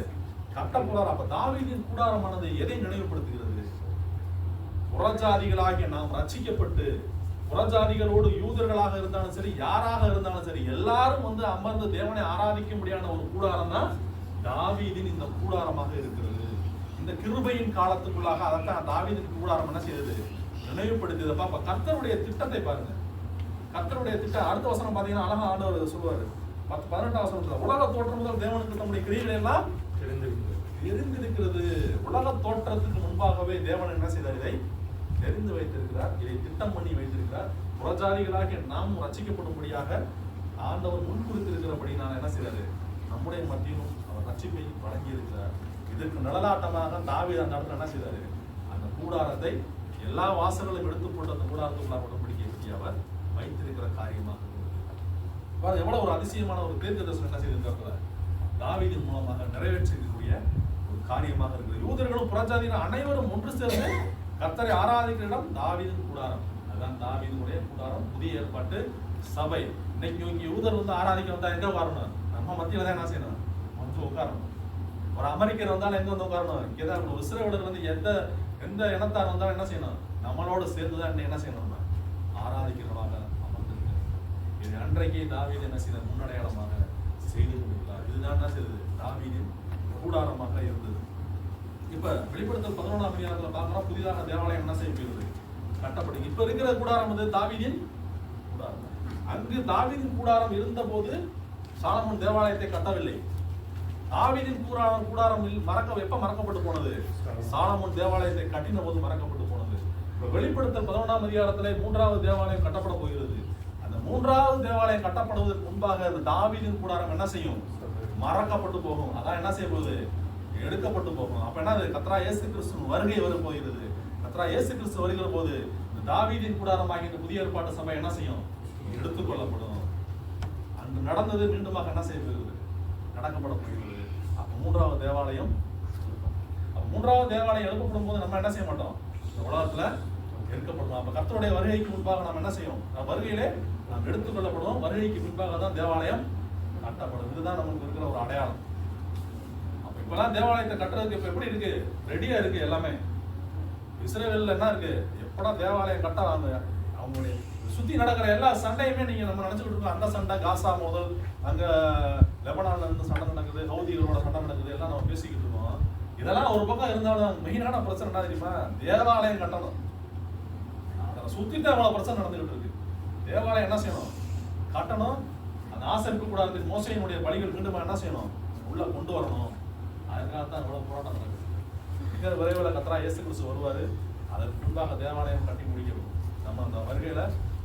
கட்ட போறார். அப்ப தாவீதின் கூடாரமானது எதை நினைவுபடுத்துகிறது? புறஜாதிகளாகிய நாம் ரட்சிக்கப்பட்டு புறஜாதிகளோடு யூதர்களாக இருந்தாலும் சரி, யாராக இருந்தாலும் சரி, எல்லாரும் வந்து அமர்ந்து தேவனை ஆராதிக்க முடியாத ஒரு கூடாரம் தான் தாவீதின் இந்த கூடாரமாக இருக்கிறது. இந்த கிருபையின் காலத்துக்குள்ளாக அதைத்தான் தாவீதின் கூடாரம் என்ன செய்யுது? நினைவுபடுத்தியதப்பா. அப்ப கர்த்தருடைய திட்டத்தை பாருங்க. கர்த்தருடைய திட்டம் அடுத்த வசனம் பாத்தீங்கன்னா அழகா ஆண்டவர் சொல்லுவாரு. 18ஆம் வசனத்துல, உலக தோற்றம் முதல் தேவனுக்கு தம்முடைய கிரியைகள் எல்லாம் தெரிந்திருக்கிறது. உலக தோற்றத்துக்கு முன்பாகவே தேவன் என்ன செய்தார்? இதை தெரிந்து வைத்திருக்கிறார், இதை திட்டம் பண்ணி வைத்திருக்கிறார். புறஜாதிகளாக நாம் ரட்சிக்கப்படும்படியாக ஆண்டவர் முன்குறித்திருக்கிறபடி நான் என்ன செய்யறாரு? நம்முடைய மத்தியிலும் அவர் ரட்சிப்பை வழங்கி இருக்கிறார். இதற்கு நிழலாட்டமாக தாவீது அந்த இடத்துல என்ன செய்தாரு? அந்த கூடாரத்தை எல்லா வாசல்களும் எடுத்து போட்டு அந்த கூடாரத்துக்குள்ளாக உடன்படிக்கை அவர் வைத்திருக்கிற காரியமாக எவ்வளவு ஒரு அதிசயமான ஒரு தீர்க்க தரிசனம் என்ன செய்திருக்கிறார்? தாவீதின் மூலமாக நிறைவேற்றிருக்கக்கூடிய ஒரு காரியமாக இருக்குது. யூதர்களும் புறஜாதியினர் அனைவரும் ஒன்று சேர்ந்து கர்த்தரை ஆராதிக்கிற இடம் தாவீதின் கூடாரம். அதுதான் தாவீதினுடைய கூடாரம், புதிய ஏற்பாட்டு சபை. இன்னைக்கு இங்க யூதர் வந்து ஆராதிக்க வந்தா எங்க உட்காரணும்? நம்ம மத்தியில தான் என்ன செய்யணும்? வந்து உட்காரணும். ஒரு அமெரிக்கர் வந்தாலும் எங்க வந்து உட்காரணும்? இங்கதான். ஒரு இஸ்ரவேலர் வந்து எந்த இனத்தார் வந்தாலும் என்ன செய்யணும்? நம்மளோட சேர்ந்துதான் என்ன செய்யணும்? ஆராதிக்கிறவராக அமர்ந்திருக்கிறார். இது அன்றைக்கு தாவீது என்ன செய்தார்? முன்னடையாளமாக செய்து கொடுத்தார். இதுதான் என்ன செய்தது? தாவீதின் கூடாரமாக இருந்தது. இப்ப வெளிப்படுத்தல் 11ஆம் அதிகாரத்துல பார்க்கணும், புதிதாக தேவாலயம் என்ன செய்யப்படுகிறது? கட்டப்படுது. இப்ப இருக்கிற கூடாரம் வந்து தாவீதின் கூடாரம். அங்கு தாவீதின் கூடாரம் இருந்த போது சாலமோன் தேவாலயத்தை கட்டவில்லை. தாவீதின் கூடாரம் எப்ப மறக்கப்பட்டு போனது? சாலமோன் தேவாலயத்தை கட்டின போது மறக்கப்பட்டு போனது. இப்ப வெளிப்படுத்தல் 11ஆம் அதிகாரத்திலே 3வது தேவாலயம் கட்டப்பட போகிறது. அந்த 3வது தேவாலயம் கட்டப்படுவதற்கு முன்பாக அந்த தாவீதின் கூடாரம் என்ன செய்யும்? மறக்கப்பட்டு போகும். அதான் என்ன செய்ய போகுது? எடுக்கப்பட்டு போகும். அப்ப என்ன? கர்த்தராகிய இயேசு கிறிஸ்துவின் வருகை வர போகிறது. கர்த்தராகிய இயேசு கிறிஸ்து வருகிற போது இந்த தாவீதின் கூடாரமாகிய இந்த புதிய ஏற்பாட்டு சபை என்ன செய்யும்? எடுத்துக்கொள்ளப்படும். அங்கு நடந்தது மீண்டுமாக என்ன செய்ய போகிறது? நடக்கப்பட போகிறது. அப்ப 3வது தேவாலயம். அப்ப 3வது தேவாலயம் எழுப்பப்படும் போது நம்ம என்ன செய்ய மாட்டோம்? இந்த உலகத்துல எடுக்கப்படும். அப்ப கர்த்தருடைய வருகைக்கு முன்பாக நாம் என்ன செய்யும்? வருகையிலே நாம் எடுத்துக்கொள்ளப்படுவோம். வருகைக்கு முன்பாக தான் தேவாலயம் கட்டப்படும். இதுதான் நமக்கு இருக்கிற ஒரு அடையாளம். அப்ப இப்பெல்லாம் தேவாலயத்தை கட்டுறதுக்கு இப்ப எப்படி இருக்கு? ரெடியா இருக்கு எல்லாமே. இஸ்ரவேல்ல என்ன இருக்கு? எப்படா தேவாலயம் கட்டலாம்? அவங்களுடைய சுத்தி நடக்கிற எல்லா சண்டையுமே நீங்க நம்ம நினைச்சுக்கிட்டு இருக்கோம். அந்த சண்டை, காசா மோதல், அங்க லெபனான்ல இருந்து சண்டை நடக்குது, ஹவுதிகளோட சண்டை நடக்குது, எல்லாம் நம்ம பேசிக்கிட்டு இருக்கோம். இதெல்லாம் ஒரு பக்கம் இருந்தாலும் மெயினான பிரச்சனை என்ன தெரியுமா? தேவாலயம் கட்டணும். அதை சுத்திட்டு அவ்வளவு பிரச்சனை நடந்துகிட்டு இருக்கு. தேவாலயம் என்ன செய்யணும்? கட்டணும். அந்த ஆசரிப்பு கூடாது. மோசையினுடைய பலிகள் மீண்டும் என்ன செய்யணும்? உள்ள கொண்டு வரணும். அதுக்காகத்தான் இவ்வளவு போராட்டம் நடக்குது. மிக விரைவில் கர்த்தராகிய இயேசு கிறிஸ்து வருவாரு. அதற்கு முன்பாக தேவாலயம் கட்டி முடிக்கணும். நம்ம அந்த வருகையில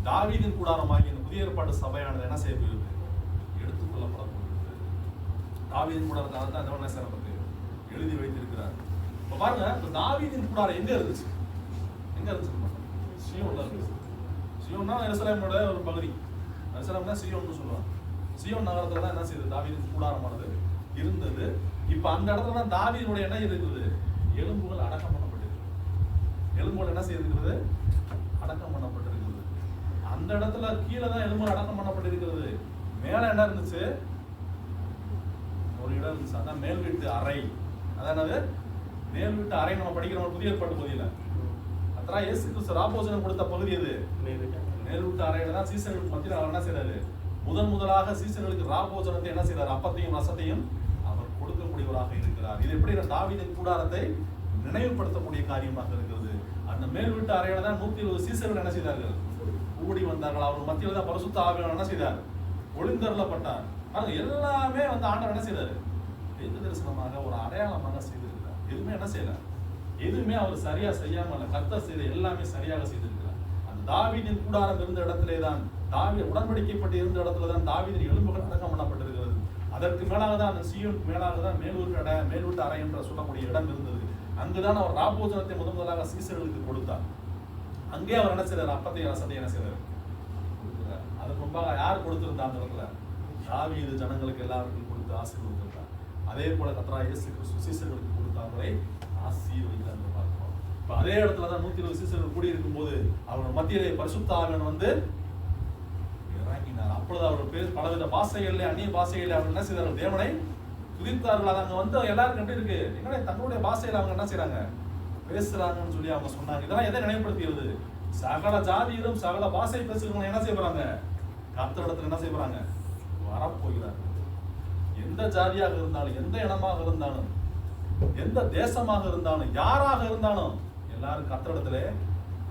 தாவீதின் கூடாரமாகிய இந்த புதிய ஏற்பாட்டு சபையானது என்ன செய்ய போகிறது? எடுத்துக்கொள்ளப்பட போகிறது. தாவீதின் கூடாரத்தை தான் என்ன செய்யறது? எழுதி வைத்திருக்கிறார். இப்ப பாருங்க, இந்த தாவீதின் கூடாரம் எங்க இருந்துச்சு? எங்க இருந்துச்சு? சீயோன்ல இருந்துச்சு. சீயோன்னா எருசலேமோட ஒரு பகுதி. எருசலேம்னா சீயோன்னு சொல்லுவாங்க. சீயோன் நகரத்துல தான் என்ன செய்யுது தாவீதின் கூடாரமானது இருந்தது. இப்ப அந்த இடத்துல தான் தாவீதுடைய என்ன இருக்குது, எலும்புகள் அடக்கம் பண்ணப்பட்டிருக்கு. எலும்புகள் என்ன செய்திருக்கிறது, அடக்கம் பண்ணப்பட்டிருக்கிறது. அந்த இடத்துல கீழே தான் எலும்புகள் அடக்கம் பண்ணப்பட்டிருக்கிறது. மேல என்ன இருந்துச்சு, ஒரு இடம் இருந்துச்சு, அதான் மேல் வீட்டு அறை. அதாவது மேல் வீட்டு அறை நம்ம படிக்கிறோம் புதிய ஏற்பாட்டு பகுதியில. அதான் இயேசு கிறிஸ்து ராபோஜனம் கொடுத்த பகுதி அது. மேல் வீட்டு அறையில தான் சீசர்களுக்கு மத்தியில் அவர் என்ன செய்யறாரு, முதலாக சீசர்களுக்கு ராபோஜனத்தை என்ன செய்யறாரு, அப்பத்தையும் ரசத்தையும் அவர் கொடுக்கக்கூடியவராக இருக்கிறார். இது எப்படி தாவீதின் கூடாரத்தை நினைவுபடுத்தக்கூடிய காரியமாக இருக்கிறது. அந்த மேல் வீட்டு அறையில தான் 120 சீசர்கள் என்ன செய்தார்கள், கூடி வந்தார்கள். அவர் மத்தியில் தான் பரிசுத்த ஆவியானவர் என்ன செய்தார், ஒளிந்தருளப்பட்டார். ஆனா எல்லாமே ஆண்டவர் என்ன செய்தாரு, தீர்க்க தரிசனமாக ஒரு அடையாளமாக செய்திருக்கிறார். எதுவுமே என்ன செய்யல, எதுவுமே அவர் சரியா செய்யாம கர்த்தர் செய்த எல்லாமே சரியாக செய்திருக்கிறார். அந்த தாவீதின் கூடாரம் இருந்த இடத்திலே தான், உடன்படிக்கைப்பட்டு இருந்த இடத்துல தான் தாவீதின் எலும்புகள் அடக்கம் பண்ணப்பட்டிருக்கிறது. அதற்கு மேலாக தான் அந்த சீயோனுக்கு மேலாக தான் மேல்வீட்டு அறை என்று சொல்லக்கூடிய இடம் இருந்தது. அங்குதான் அவர் ராபோஜனத்தை முதலாக சீசர்களுக்கு கொடுத்தார். அங்கே அவர் என்ன செய்றார், அப்பத்தையும் ரசத்தையும் என்ன செய்றார், கொடுக்கிறார். அதுக்கு முன்பாக யார் கொடுத்திருந்தா அந்த இடத்துல, தாவீது ஜனங்களுக்கு எல்லாருக்கும் கொடுத்து ஆசீர்வதித்தார். அதே போல கர்த்தராகிய இயேசு கிறிஸ்து சீசர்களுக்கு கொடுத்து அவர்களை ஆசீர்வதித்தார் என்று பார்க்கிறோம். இப்ப அதே இடத்துல தான் 120 சீசர்கள் கூடி இருக்கும் போது அவர் மத்தியிலே பரிசுத்த ஆவியானவர் வந்து இறங்கினார். அப்பொழுது அவர் பேர் பலவித பாஷைகளிலே, அந்நிய பாஷைகளிலே அவர் என்ன செய்தார்கள், தேவனை துதித்தார்கள். அது அங்க வந்து எல்லாருக்கும் எப்படி இருக்கு, எங்களுடைய தங்களுடைய பாஷையில அவங்க என்ன செய்யறாங்க, பேசுறாங்கன்னு சொல்லி அவங்க சொன்னாங்க. இதெல்லாம் எதை நினைவுபடுத்தியது, சகல ஜாதியிலும் சகல பாஷை பேசுகிறவங்க என்ன செய்ய போறாங்க, கர்த்தரிடத்துல என்ன செய்ய போறாங்க, வரப்போகிறார்கள். எந்த ஜாதியாக இருந்தாலும், எந்த இனமாக இருந்தாலும், எந்த தேசமாக இருந்தாலும், யாராக இருந்தாலும் எல்லாரும் கர்த்தரிடத்திலே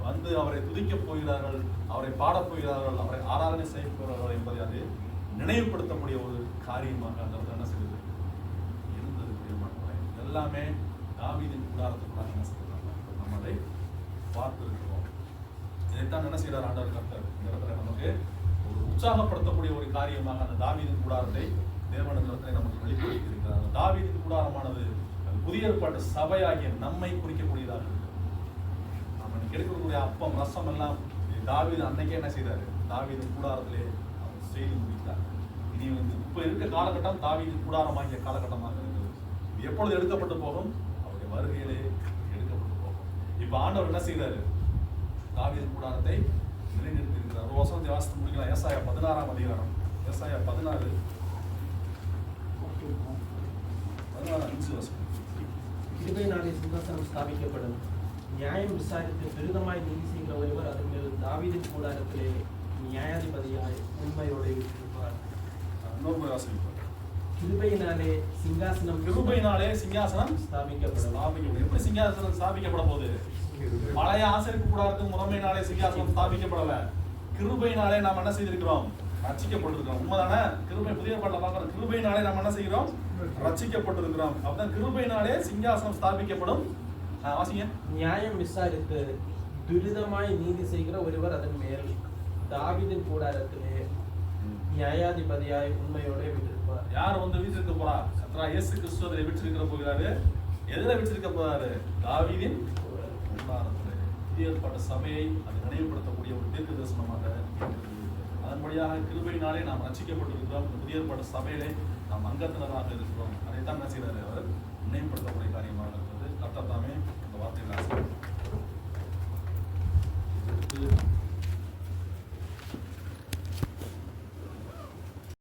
வந்து அவரை துதிக்க போகிறார்கள், அவரை பாடப் போகிறார்கள், அவரை ஆராதனை செய்ய போகிறார்கள் என்பதை அது நினைவுபடுத்தக்கூடிய ஒரு காரியமாக அந்த என்ன செய்யுது இருந்தது. எல்லாமே தாவீதின் கூடாரத்துக்குள்ளாக என்ன செய்யறாங்க, நம்ம அதை பார்த்திருக்கிறோம். இதைத்தான் என்ன செய்யறார் ஆண்டவர் கர்த்தர் இந்த இடத்துல நமக்கு ஒரு உற்சாகப்படுத்தக்கூடிய ஒரு காரியமாக அந்த தாவீதின் கூடாரத்தை தேவனிடத்திலே நமக்கு வெளிப்படுத்தி இருக்கிறார். அந்த தாவீதின் கூடாரமானது புதிய ஏற்பாட்டு சபையாகிய நம்மை குறிக்கக்கூடியதாக இருக்கு. நம்ம கிடைக்கக்கூடிய அப்பம் ரசம் எல்லாம் தாவீது அன்னைக்கே என்ன செய்தாரு, தாவீதின் கூடாரத்திலே அவர் செய்து முடித்தார். இனி இப்ப இருக்க காலகட்டம் தாவீதின் கூடாரமாகிய காலகட்டமாக இருக்கிறது. இது எப்பொழுது எடுக்கப்பட்டு போகும், அவருடைய வருகையிலே எடுக்கப்பட்டு போகும். இப்ப ஆண்டவர் என்ன செய்தாரு, தாவீதின் கூடாரத்தை நிலைநிறுத்தி இருக்கிறார். ஒரு வசனத்தை வாசித்து முடிக்கலாம். ஏசாயா 16ஆம் அதிகாரம், ஏசாயா 16 5 வசனம். கிருபை நாளே சிங்காசனம் ஸ்தாபிக்கப்படும், நியாயம் விசாரித்து விருதமாய் நீதி செய்கிற ஒருவர் அதன் மேல் தாவீதின் கூடாரத்திலே நியாயாதிபதியாய் உண்மையோடு இருப்பார். இன்னொரு வாசிப்போம். கிருபையினாலே சிங்காசனம் ஸ்தாபிக்கப்படும். எப்படி சிங்காசனம் ஸ்தாபிக்கப்பட போகுது, பழைய ஆசரிப்பு கூடாரத்துக்கு முறைமையினாலே சிங்காசனம் ஸ்தாபிக்கப்படல, கிருபையினாலே நாம் என்ன செய்திருக்கிறோம், ரட்சிக்கப்பட்டிருக்கிறோம். உண்மைதானே, கிருபை புதிய ஏற்பாட்டில் பார்க்கிறோம், கிருபையினாலே நாம் என்ன செய்கிறோம், ரட்சிக்கப்பட்டிருக்கிறோம். அப்பதான் கிருபையினாலே சிங்காசனம் ஸ்தாபிக்கப்படும். வாசிங்க. நியாயம் விசாரித்து துரிதமாய் நீதி செய்கிற ஒருவர் அதன் மேல் தாவீதின் கூடாரத்திலே நியாயாதிபதியாய் உண்மையோடு வீற்றிருப்பார். யார் வந்து வீற்றிருக்க போறார், கர்த்தராகிய இயேசு கிறிஸ்து அதிலே வீற்றிருக்க போகிறாரு. எதில் வீற்றிருக்க போறாரு, தாவீதின் கூடாரத்திலே. புதிய ஏற்பாட்டு சபையை அது நினைவுபடுத்தக்கூடிய ஒரு தீர்க்க தரிசனமாக அதன்படியாக கிருபையினாலே நாம் ரட்சிக்கப்பட்டிருக்கிறோம். புதிய ஏற்பாட்டு சபையிலே நாம் அங்கத்தினராக இருக்கிறோம். அதைத்தான் என்ன செய்யறாரு, அவர் நினைவுபடுத்தக்கூடிய காரியமாக இருக்கிறது. கர்த்தர் தாமே அந்த வார்த்தைகளை